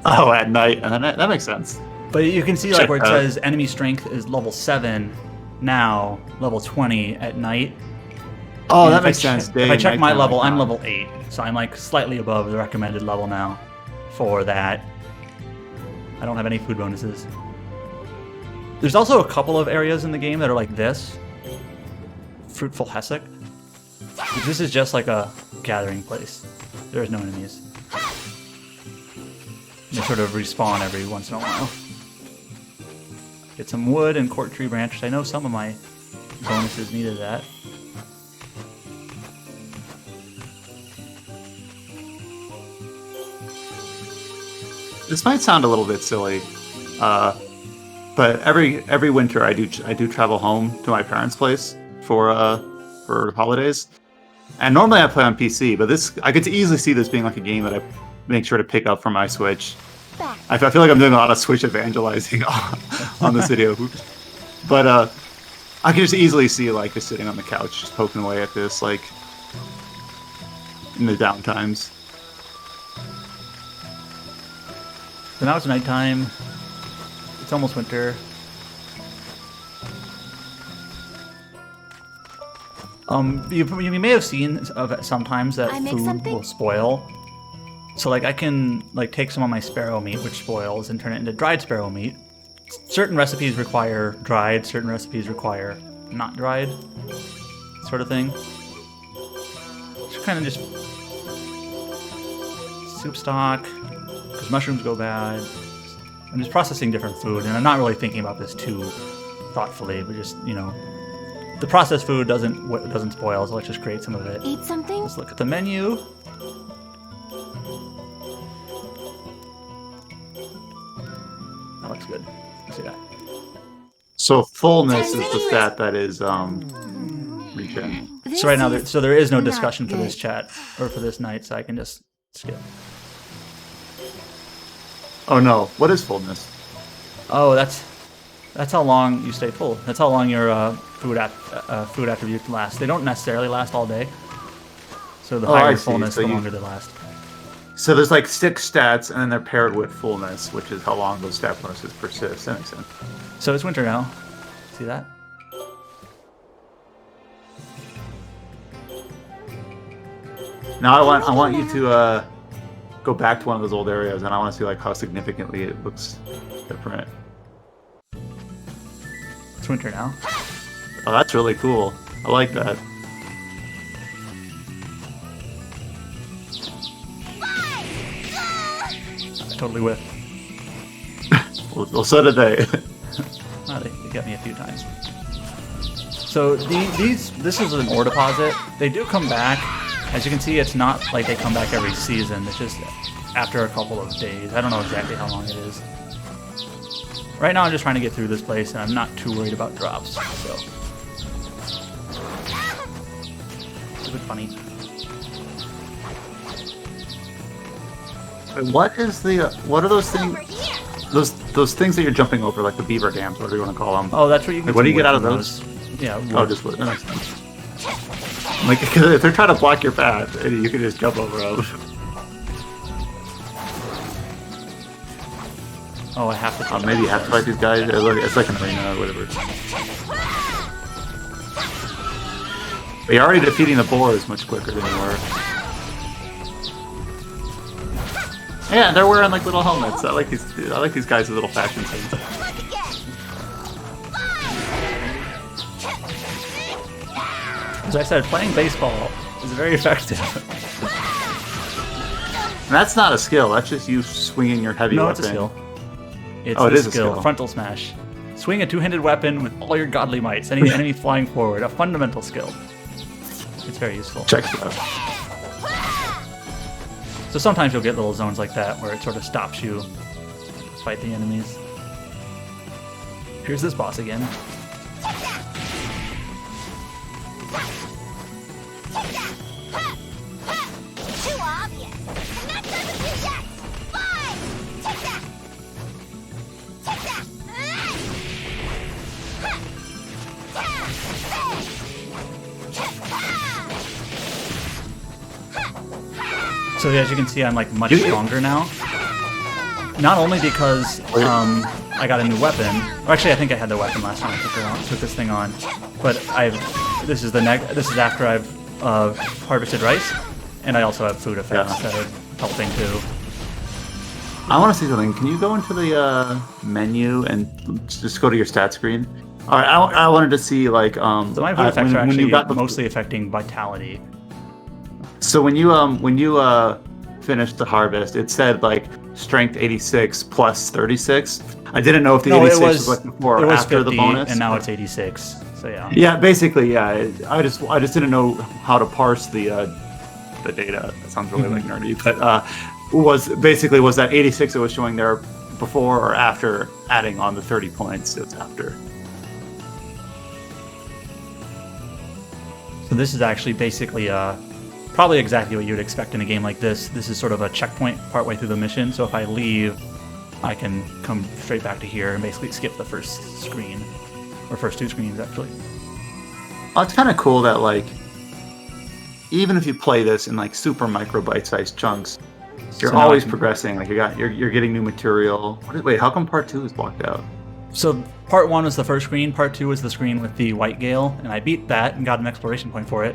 Oh, at night, and then that makes sense. But you can see like Check where it that. says enemy strength is level 7 now, level 20 at night. Oh, And that if makes I sense. If Day I and check my nighttime, level, like I'm that. level 8. So I'm like slightly above the recommended level now for that. I don't have any food bonuses. There's also a couple of areas in the game that are like this. Fruitful Hasek. This is just like a gathering place. There's no enemies. They sort of respawn every once in a while. Get some wood and court tree branches. I know some of my bonuses needed that. This might sound a little bit silly, but every winter I do travel home to my parents' place for holidays, and normally I play on PC. But this I could easily see this being like a game that I make sure to pick up for my Switch. I feel like I'm doing a lot of Switch evangelizing on this video, but I can just easily see like just sitting on the couch, just poking away at this like in the downtimes. So now it's nighttime. It's almost winter. You may have seen of sometimes that I make food something? will spoil. So like I can like take some of my sparrow meat, which spoils, and turn it into dried sparrow meat. Certain recipes require dried, certain recipes require not dried, sort of thing. It's kind of just soup stock, because mushrooms go bad. I'm just processing different food, and I'm not really thinking about this too thoughtfully. We just, you know, the processed food doesn't spoil, so let's just create some of it. Eat something? Let's look at the menu. That looks good. Let's see that. So fullness is the stat that is regen. So right now, there is no not discussion for this good. chat or for this night, so I can just skip. Oh no, what is fullness? Oh, that's how long you stay full. That's how long your food attributes last. They don't necessarily last all day. So the Oh, I higher see. fullness, So the you- longer they last. So there's like 6 stats, and then they're paired with fullness, which is how long those stat bonuses persist. That makes sense. So it's winter now. See that? Now I want you to go back to one of those old areas, and I want to see like how significantly it looks different. It's winter now. Oh, that's really cool. I like that. I totally whiffed. Well, so did they. Oh, they got me a few times. So this is an ore deposit. They do come back. As you can see, it's not like they come back every season. It's just after a couple of days. I don't know exactly how long it is. Right now, I'm just trying to get through this place, and I'm not too worried about drops. So, stupid funny. What is the? What are those things? Over here. Those things that you're jumping over, like the beaver dams, whatever you want to call them. Oh, that's what you can. Like, what do you some get out of wood from those? Yeah. Oh, wood. just wood. That makes sense. Like, cause if they're trying to block your path, you can just jump over them. Oh, I have to. Maybe you have to fight these guys. It's like an arena or whatever. But you're already defeating the boars much quicker than you were. Yeah, they're wearing like little helmets. I like these guys with little fashion sense. Look again. As I said, playing baseball is very effective. And that's not a skill. That's just you swinging your heavy No, weapon. it's a skill. It's Oh, it the is a skill. skill. Frontal smash. Swing a two-handed weapon with all your godly might. Sending the enemy flying forward. A fundamental skill. It's very useful. Check it out. So sometimes you'll get little zones like that where it sort of stops you to fight the enemies. Here's this boss again. Too obvious. And that doesn't do yet. Fine. Take that. Take that. So as you can see, I'm like much You- stronger now. Not only because I got a new weapon, or actually I think I had the weapon last time I took this thing on, but this is after I've harvested rice, and I also have food effects Yeah. that are helping too. I want to see something. Can you go into the menu and just go to your stat screen? All right, I wanted to see like So my food effects are when actually you got the, mostly affecting vitality. So when you finished the harvest, it said like strength 86 plus 36. I didn't know if the 86 was like before it or was after 50, the bonus. and now it's 86. So yeah. Yeah, basically, yeah. I just didn't know how to parse the data. That sounds really like nerdy, but was that 86 it was showing there before or after adding on the 30 points? It's after. So this is actually basically probably exactly what you would expect in a game like this. This is sort of a checkpoint partway through the mission, so if I leave, I can come straight back to here and basically skip the first screen. Or first two screens, actually. Oh, it's kind of cool that, like, even if you play this in, like, super micro bite-sized chunks, you're So now I always can- progressing. Like, you're getting new material. Wait, how come part 2 is blocked out? So part 1 was the first screen, part 2 was the screen with the white gale, and I beat that and got an exploration point for it.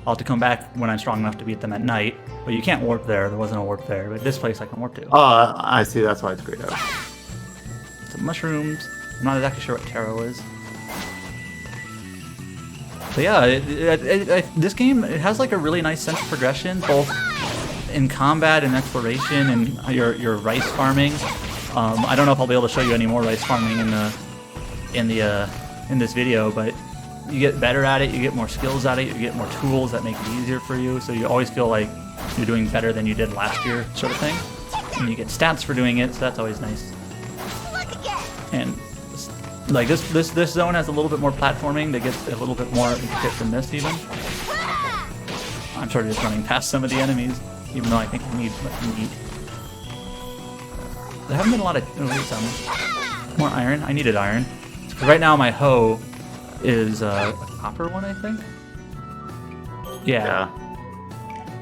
I'll have to come back when I'm strong enough to beat them at night, but you can't warp there. There wasn't a warp there, but this place I can warp to. Oh, I see. That's why it's grayed out. Some mushrooms. I'm not exactly sure what taro is. So yeah, this game, it has like a really nice sense of progression, both in combat and exploration and your rice farming. I don't know if I'll be able to show you any more rice farming in the in this video, but you get better at it, you get more skills at it, you get more tools that make it easier for you, so you always feel like you're doing better than you did last year, sort of thing. And you get stats for doing it, so that's always nice. And like this zone has a little bit more platforming that gets a little bit more intricate than this even. I'm sort of just running past some of the enemies, even though I think we need what we need. There haven't been a lot of more iron. I needed iron. Because right now my hoe is a copper one, I think. Yeah.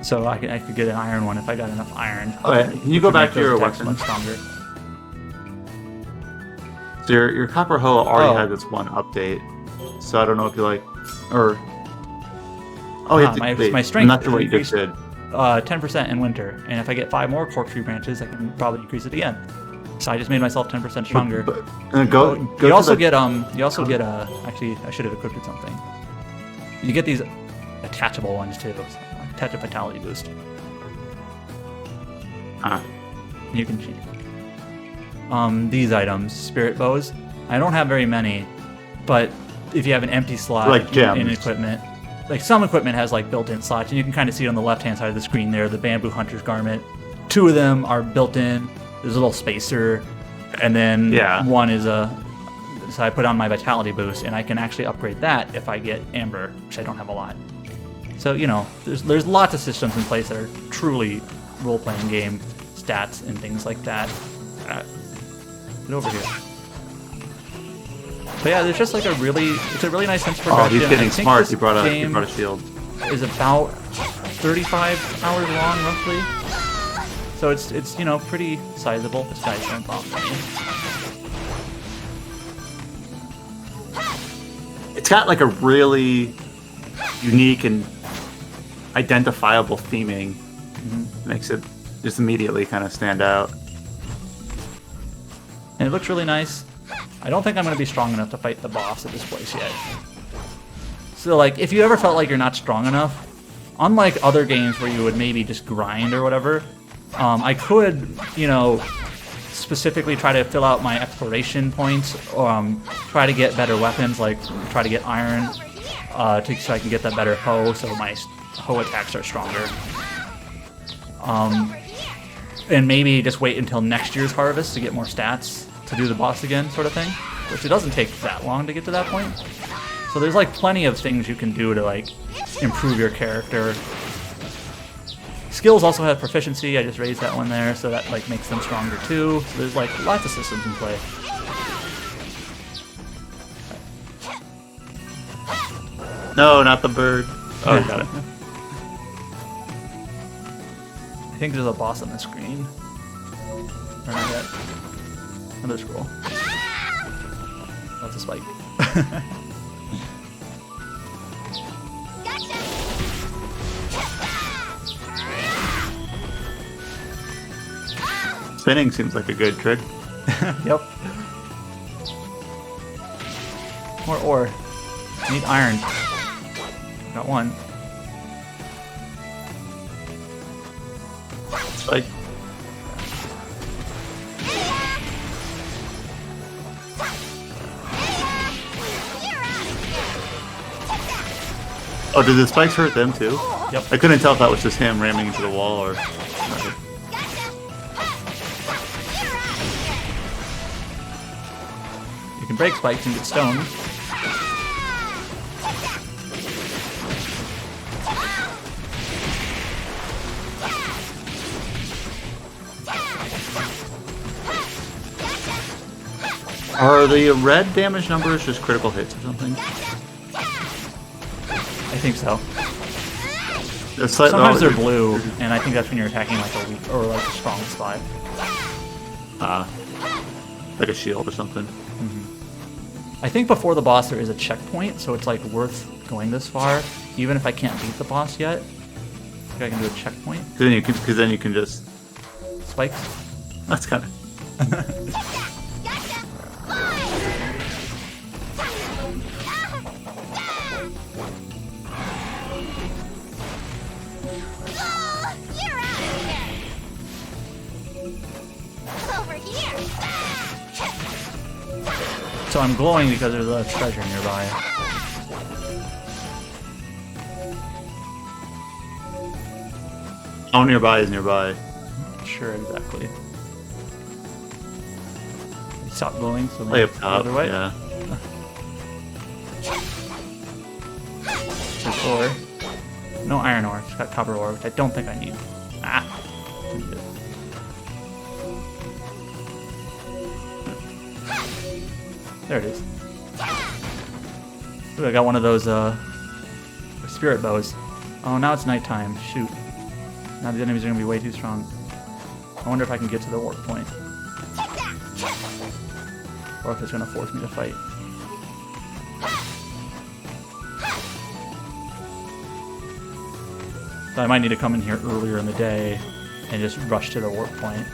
So I could get an iron one if I got enough iron. Okay, can you go back to your attacks weapon? much stronger. So your copper hoe already had this one update, so I don't know if you like, or my strength I'm not sure what you just did. 10% in winter, and if I get 5 more corkscrew branches, I can probably increase it again. So I just made myself 10% stronger. You also get actually I should have equipped it something. You get these attachable ones too. Attach a vitality boost. You can cheat. These items, spirit bows. I don't have very many, but if you have an empty slot like in equipment, like some equipment has like built-in slots, and you can kind of see it on the left-hand side of the screen there, the bamboo hunter's garment. 2 of them are built-in. There's a little spacer, and then one is so I put on my vitality boost, and I can actually upgrade that if I get amber, which I don't have a lot. So, you know, there's lots of systems in place that are truly role-playing game stats and things like that. Get over here. But yeah, there's just like it's a really nice sense of progression. Oh, he's getting smart. He brought a shield. Is about 35 hours long, roughly. So it's you know, pretty sizable. This guy's going to me. It's got like a really unique and identifiable theming. Makes it just immediately kind of stand out. And it looks really nice. I don't think I'm going to be strong enough to fight the boss at this place yet. So like, if you ever felt like you're not strong enough, unlike other games where you would maybe just grind or whatever, I could, you know, specifically try to fill out my exploration points, try to get better weapons, like try to get iron, so I can get that better hoe, so my hoe attacks are stronger. And maybe just wait until next year's harvest to get more stats to do the boss again, sort of thing. Which it doesn't take that long to get to that point. So there's like plenty of things you can do to like improve your character. Skills also have proficiency. I just raised that one there, so that like makes them stronger too. So there's like lots of systems in play. No, not the bird. Oh, got it. I think there's a boss on the screen. Or not yet. Another scroll. That's a spike. Spinning seems like a good trick. Yep. More ore. I need iron. Got one. Like, oh, did the spikes hurt them too? Yep. I couldn't tell if that was just him ramming into the wall or. You can break spikes and get stoned. Are the red damage numbers just critical hits or something? I think so. Sometimes Sometimes they're blue, and I think that's when you're attacking like a weak or like a strong spot. Like a shield or something. I think before the boss there is a checkpoint, so it's like worth going this far, even if I can't beat the boss yet. I think I can do a checkpoint. Because then you can just. Spikes. That's kind of. So I'm glowing because there's a treasure nearby. How nearby is nearby? Sure, exactly. Stop glowing, so Way maybe up the top. other way. Yeah. There's ore. No iron ore, just got copper ore, which I don't think I need. Ah. Need it. There it is. Ooh, I got one of those spirit bows. Oh, now it's nighttime. Shoot. Now the enemies are gonna be way too strong. I wonder if I can get to the warp point. Or if it's gonna force me to fight. So I might need to come in here earlier in the day and just rush to the warp point.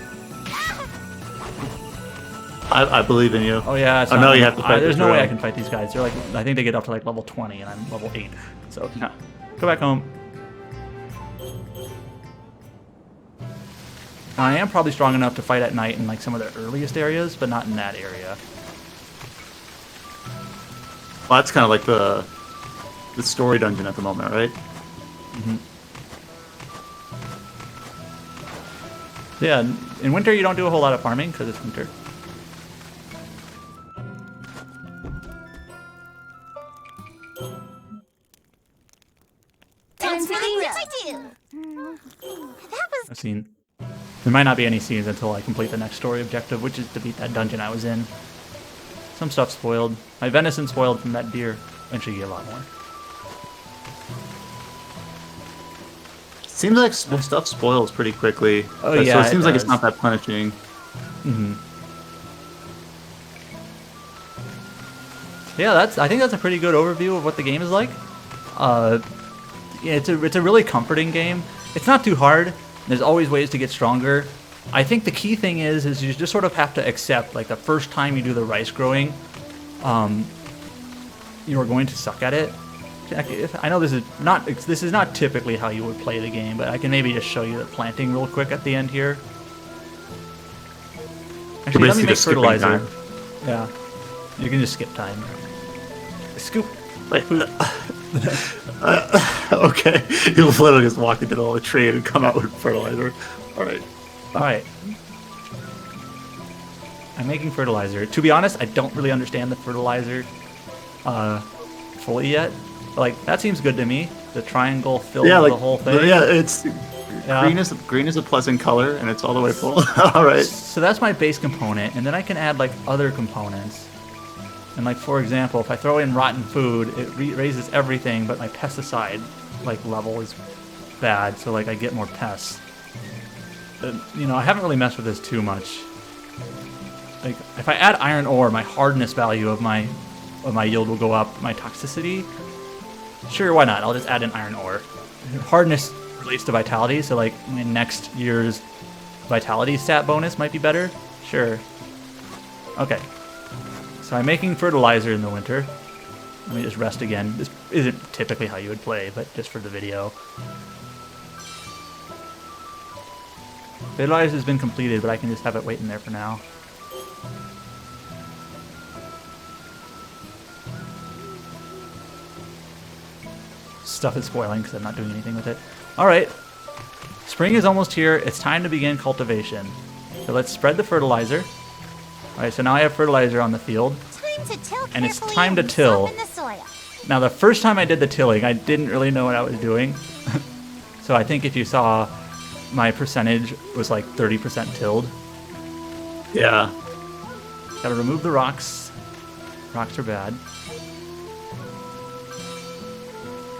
I believe in you. Oh yeah, it's I not- know you have to fight there's the no way I drill. can fight these guys. They're like, I think they get up to like level 20 and I'm level 8. So no, go back home. Now, I am probably strong enough to fight at night in like some of the earliest areas, but not in that area. Well, that's kind of like the story dungeon at the moment, right? Yeah, in winter you don't do a whole lot of farming because it's winter. Time for the real. That was I've seen. There might not be any scenes until I complete the next story objective, which is to beat that dungeon I was in. Some stuff spoiled. My venison spoiled from that deer. Eventually you get a lot more. Seems like stuff spoils pretty quickly. Oh, So yeah, it seems it like it's does. not that punishing. Yeah, I think that's a pretty good overview of what the game is like. Yeah, it's a really comforting game. It's not too hard. There's always ways to get stronger. I think the key thing is you just sort of have to accept, like the first time you do the rice growing, you are going to suck at it. I know this is not typically how you would play the game, but I can maybe just show you the planting real quick at the end here. Actually, let me basically make just skipping fertilizer. time. Yeah, you can just skip time. Scoop. Wait. Okay. You'll literally just walk into the tree and come out with fertilizer. Alright. Alright. I'm making fertilizer. To be honest, I don't really understand the fertilizer fully yet. But, like, that seems good to me. The triangle fills Yeah, like the whole thing. Yeah, it's Yeah. green is a pleasant color and it's all the way full. Alright. So that's my base component, and then I can add, like, other components. And, like, for example, if I throw in rotten food, it raises everything, but my pesticide, like, level is bad, so, like, I get more pests. You know, I haven't really messed with this too much. Like, if I add iron ore, my hardness value of my yield will go up. My toxicity, sure, why not? I'll just add in iron ore. Hardness relates to vitality, so like my next year's vitality stat bonus might be better. Sure. Okay. So I'm making fertilizer in the winter. Let me just rest again. This isn't typically how you would play, but just for the video. Fertilizer has been completed, but I can just have it waiting there for now. Stuff is spoiling because I'm not doing anything with it. Alright. Spring is almost here. It's time to begin cultivation. So let's spread the fertilizer. Alright, so now I have fertilizer on the field. time to till And it's carefully time to and till. soften the soil. Now, the first time I did the tilling, I didn't really know what I was doing. So I think if you saw, my percentage was like 30% tilled. Yeah. Gotta remove the rocks. Rocks are bad.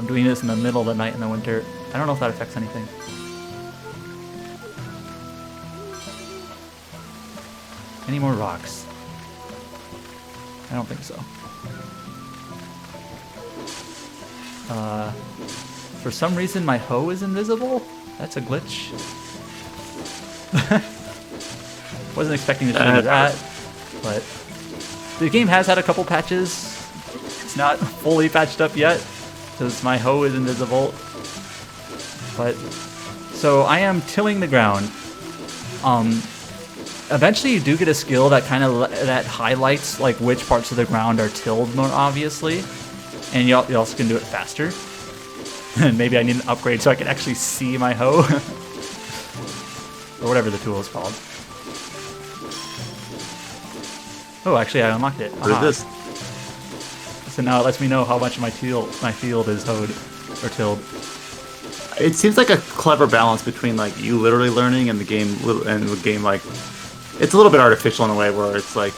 I'm doing this in the middle of the night in the winter. I don't know if that affects anything. Any more rocks? I don't think so. For some reason my hoe is invisible? That's a glitch. Wasn't expecting to do that, but the game has had a couple patches. It's not fully patched up yet, because my hoe is invisible. But so I am tilling the ground. Eventually, you do get a skill that kind of that highlights like which parts of the ground are tilled more obviously, and you also can do it faster. And maybe I need an upgrade so I can actually see my hoe, or whatever the tool is called. Oh, actually, I unlocked it. What is this? So now it lets me know how much of my field is hoed or tilled. It seems like a clever balance between like you literally learning and the game like it's a little bit artificial in a way where it's like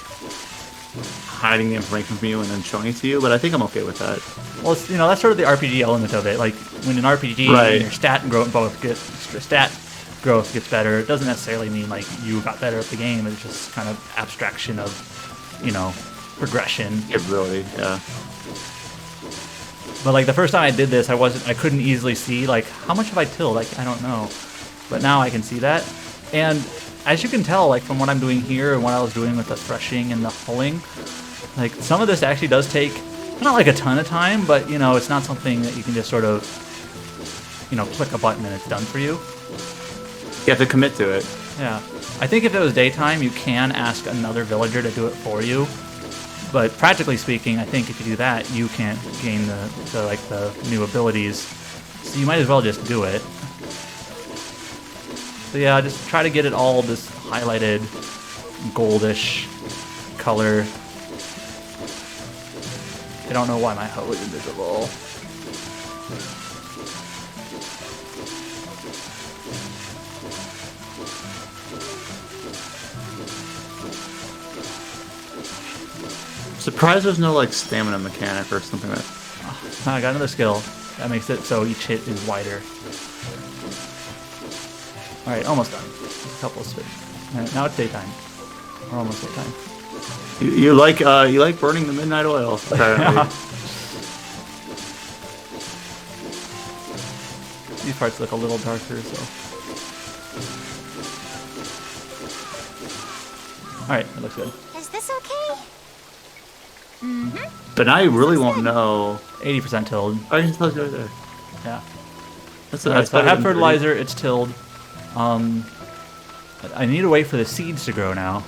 hiding the information from you and then showing it to you, but I think I'm okay with that. Well, it's, that's sort of the RPG element of it. Like when an RPG, Right. your stat growth gets better. It doesn't necessarily mean like you got better at the game. It's just kind of abstraction of, progression. Capability, yeah. But like the first time I did this, I couldn't easily see like how much have I tilled. Like I don't know, but now I can see that. And as you can tell, like from what I'm doing here and what I was doing with the threshing and the hulling, like some of this actually does take not like a ton of time, but it's not something that you can just sort of click a button and it's done for you. You have to commit to it. Yeah, I think if it was daytime, you can ask another villager to do it for you. But practically speaking, I think if you do that, you can't gain the new abilities. So you might as well just do it. So yeah, just try to get it all this highlighted goldish color. I don't know why my hoe is invisible. Surprised there's no like stamina mechanic or something that. I got another skill that makes it so each hit is wider. All right, almost done. Just a couple of spins. All right, now it's daytime. Or almost daytime. You like burning the midnight oil, apparently. These parts look a little darker, so. All right, that looks good. Is this okay? Mm-hmm. But now you really won't know. 80% tilled. I can tell you right there. Yeah. That's Alright, so I better have than fertilizer, it's tilled. I need to wait for the seeds to grow now.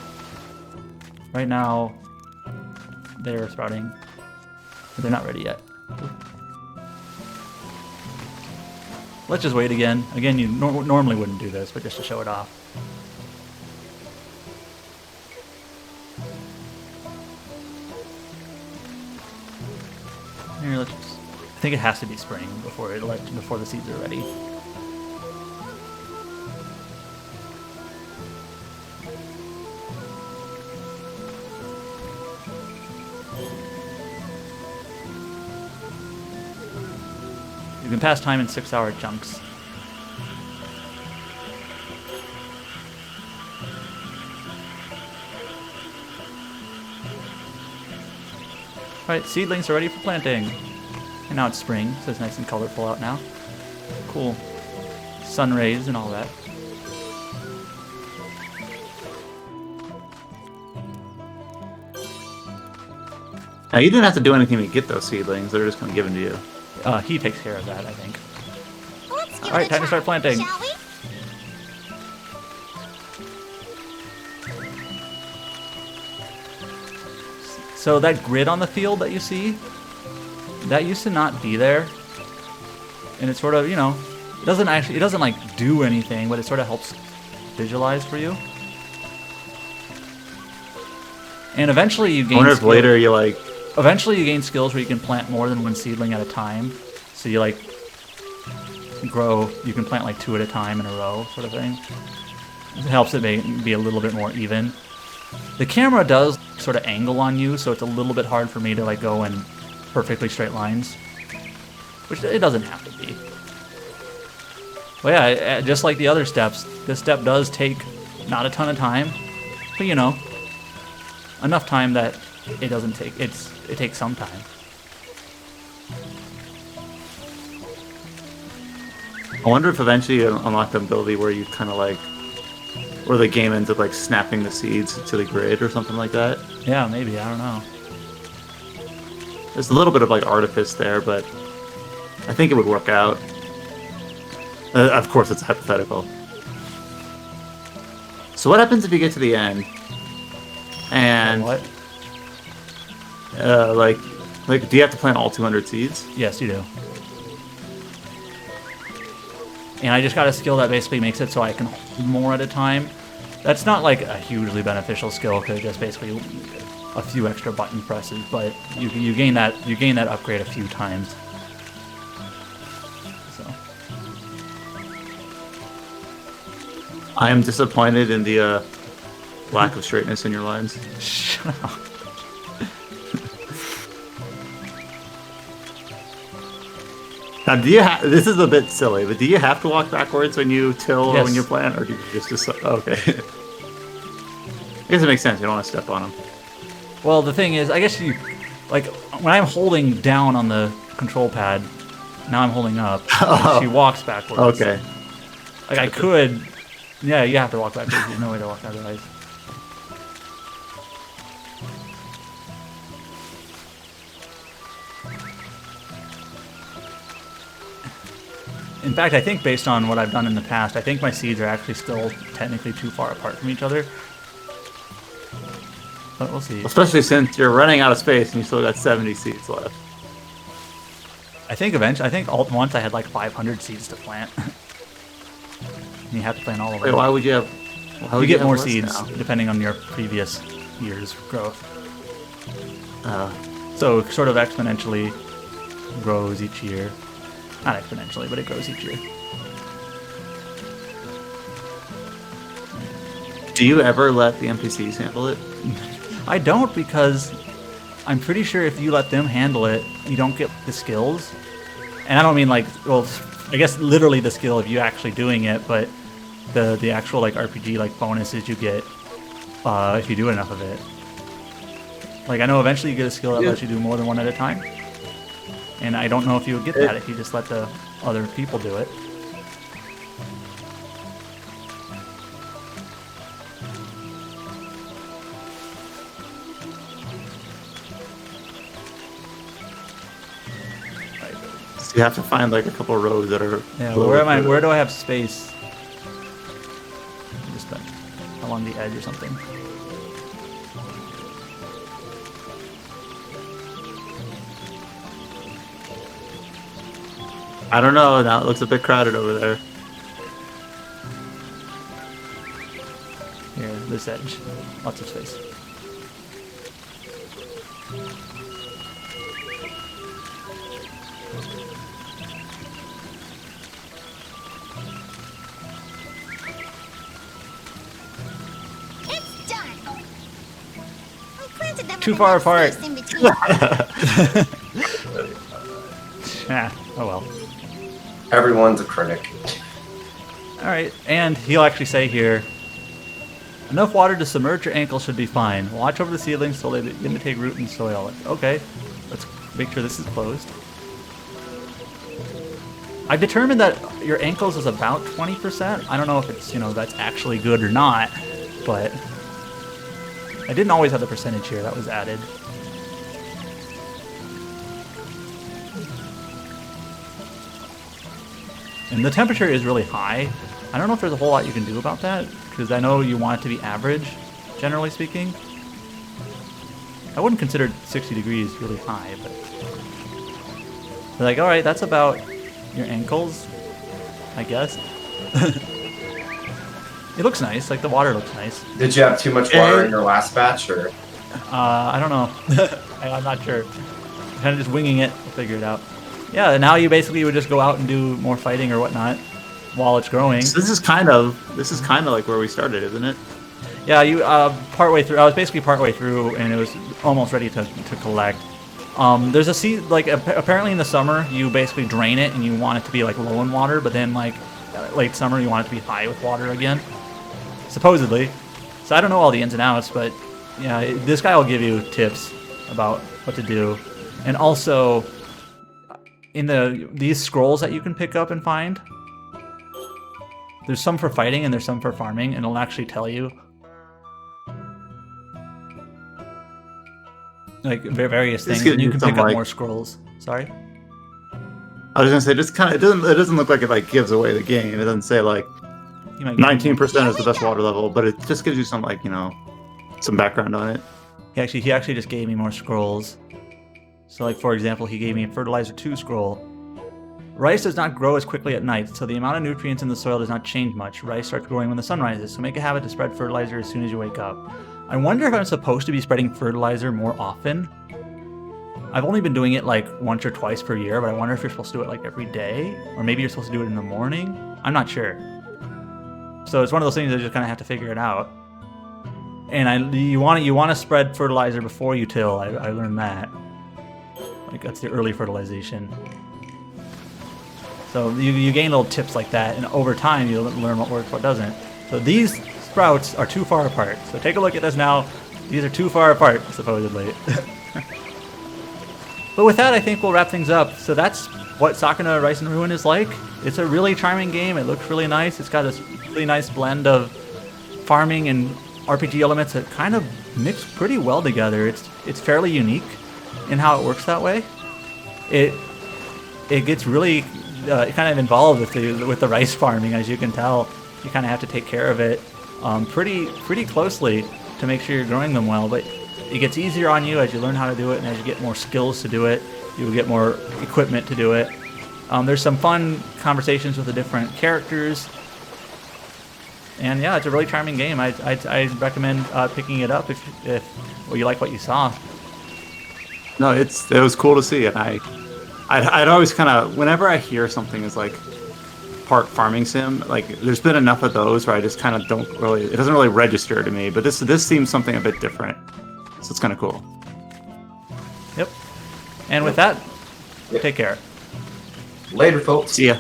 Right now, they're sprouting. But they're not ready yet. Let's just wait again. Again, you normally wouldn't do this, but just to show it off. Here, let's just, I think it has to be spring before the seeds are ready. You can pass time in 6-hour chunks. Alright, seedlings are ready for planting. And now it's spring, so it's nice and colorful out now. Cool. Sun rays and all that. Now you didn't have to do anything to get those seedlings; they're just kind of given to you. He takes care of that, I think. Let's give Alright, it a time to start try, planting. shall we? So that grid on the field that you see, that used to not be there. And it sort of, it doesn't like do anything, but it sort of helps visualize for you. And eventually you gain I wonder if later you like. Eventually you gain skills where you can plant more than one seedling at a time. So you like grow, you can plant like 2 at a time in a row, sort of thing. It helps it be a little bit more even. The camera does sort of angle on you, so it's a little bit hard for me to like go in perfectly straight lines, which it doesn't have to be. But yeah, just like the other steps, this step does take not a ton of time, but enough time that it doesn't take, it takes some time. I wonder if eventually you unlock the ability where you kind of like, or the game ends up like snapping the seeds to the grid or something like that. Yeah, maybe, I don't know. There's a little bit of like artifice there, but I think it would work out. Of course, it's hypothetical. So what happens if you get to the end and What? like do you have to plant all 200 seeds? Yes, you do. And I just got a skill that basically makes it so I can hold more at a time. That's not like a hugely beneficial skill because it's just basically a few extra button presses, but you gain that upgrade a few times. So I am disappointed in the lack of straightness in your lines. shut up. Now, this is a bit silly, but do you have to walk backwards when you till or Yes. when you plant, or do you just okay? I guess it makes sense. You don't want to step on them. Well, the thing is, I guess you like when I'm holding down on the control pad. Now I'm holding up. Oh. She walks backwards. Okay. Like I could. Yeah, you have to walk backwards. There's no way to walk otherwise. In fact, I think based on what I've done in the past, I think my seeds are actually still technically too far apart from each other. But we'll see. Especially since you're running out of space and you still got 70 seeds left. I think eventually, all at once I had like 500 seeds to plant. And you have to plant all of them. Wait, why would you have? Why You would get have more less seeds now? depending on your previous year's growth. Uh, So it sort of exponentially grows each year. Not exponentially, but it grows each year. do you ever let the NPCs handle it? I don't because I'm pretty sure if you let them handle it, you don't get the skills. And I don't mean like, well, I guess literally the skill of you actually doing it, but the actual like RPG like bonuses you get if you do enough of it. Like I know eventually you get a skill that lets you do more than one at a time. And I don't know if you would get that if you just let the other people do it. So you have to find like a couple of rows that are. Yeah, well, where am I? Where do I have space? Just along the edge or something. I don't know. Now it looks a bit crowded over there. Here, this edge. Lots of space. It's done. I planted them Too with far enough apart. space in between. Ah, oh well. Everyone's a critic. Alright, and he'll actually say here, enough water to submerge your ankles should be fine. Watch over the seedlings so they begin to take root in soil. Okay, let's make sure this is closed. I've determined that your ankles is about 20%. I don't know if it's, that's actually good or not, but I didn't always have the percentage here. That was added. And the temperature is really high. I don't know if there's a whole lot you can do about that, because I know you want it to be average, generally speaking. I wouldn't consider 60 degrees really high, but... They're like, alright, that's about your ankles, I guess. It looks nice, like the water looks nice. Did you have too much water in your last batch, or? I don't know. I'm not sure. Kind of just winging it, we'll figure it out. Yeah, and now you basically would just go out and do more fighting or whatnot while it's growing. So this is kind of like where we started, isn't it? Yeah, you partway through. I was basically partway through, and it was almost ready to collect. There's a seed like apparently in the summer you basically drain it and you want it to be like low in water, but then like late summer you want it to be high with water again, supposedly. So I don't know all the ins and outs, but yeah, this guy will give you tips about what to do, and also in these scrolls that you can pick up and find. There's some for fighting and there's some for farming, and it'll actually tell you like various things, and you can pick up more scrolls. Sorry. I was gonna say, just kind of it doesn't look like it like gives away the game. It doesn't say like He might give you more. 19% is the best water level, but it just gives you some like some background on it. He actually just gave me more scrolls. So like for example, he gave me a fertilizer 2 scroll. Rice does not grow as quickly at night, so the amount of nutrients in the soil does not change much. Rice starts growing when the sun rises, so make a habit to spread fertilizer as soon as you wake up. I wonder if I'm supposed to be spreading fertilizer more often. I've only been doing it like once or twice per year, but I wonder if you're supposed to do it like every day, or maybe you're supposed to do it in the morning. I'm not sure. So it's one of those things I just kind of have to figure it out. And you want to spread fertilizer before you till. I learned that. Like that's the early fertilization. So you gain little tips like that, and over time you'll learn what works, what doesn't. So these sprouts are too far apart. So take a look at this now. These are too far apart, supposedly. But with that, I think we'll wrap things up. So that's what Sakuna Rice and Ruin is like. It's a really charming game. It looks really nice. It's got this really nice blend of farming and RPG elements that kind of mix pretty well together. It's fairly unique in how it works that way. It gets really kind of involved with the rice farming, as you can tell. You kind of have to take care of it pretty closely to make sure you're growing them well. But it gets easier on you as you learn how to do it, and as you get more skills to do it, you'll get more equipment to do it. There's some fun conversations with the different characters. And yeah, it's a really charming game. I recommend picking it up if you like what you saw. No, it was cool to see, and I'd always kind of, whenever I hear something is like part farming sim, like there's been enough of those where I just kind of it doesn't really register to me. But this seems something a bit different, so it's kind of cool. Yep. And with that, take care. Later, folks. See ya.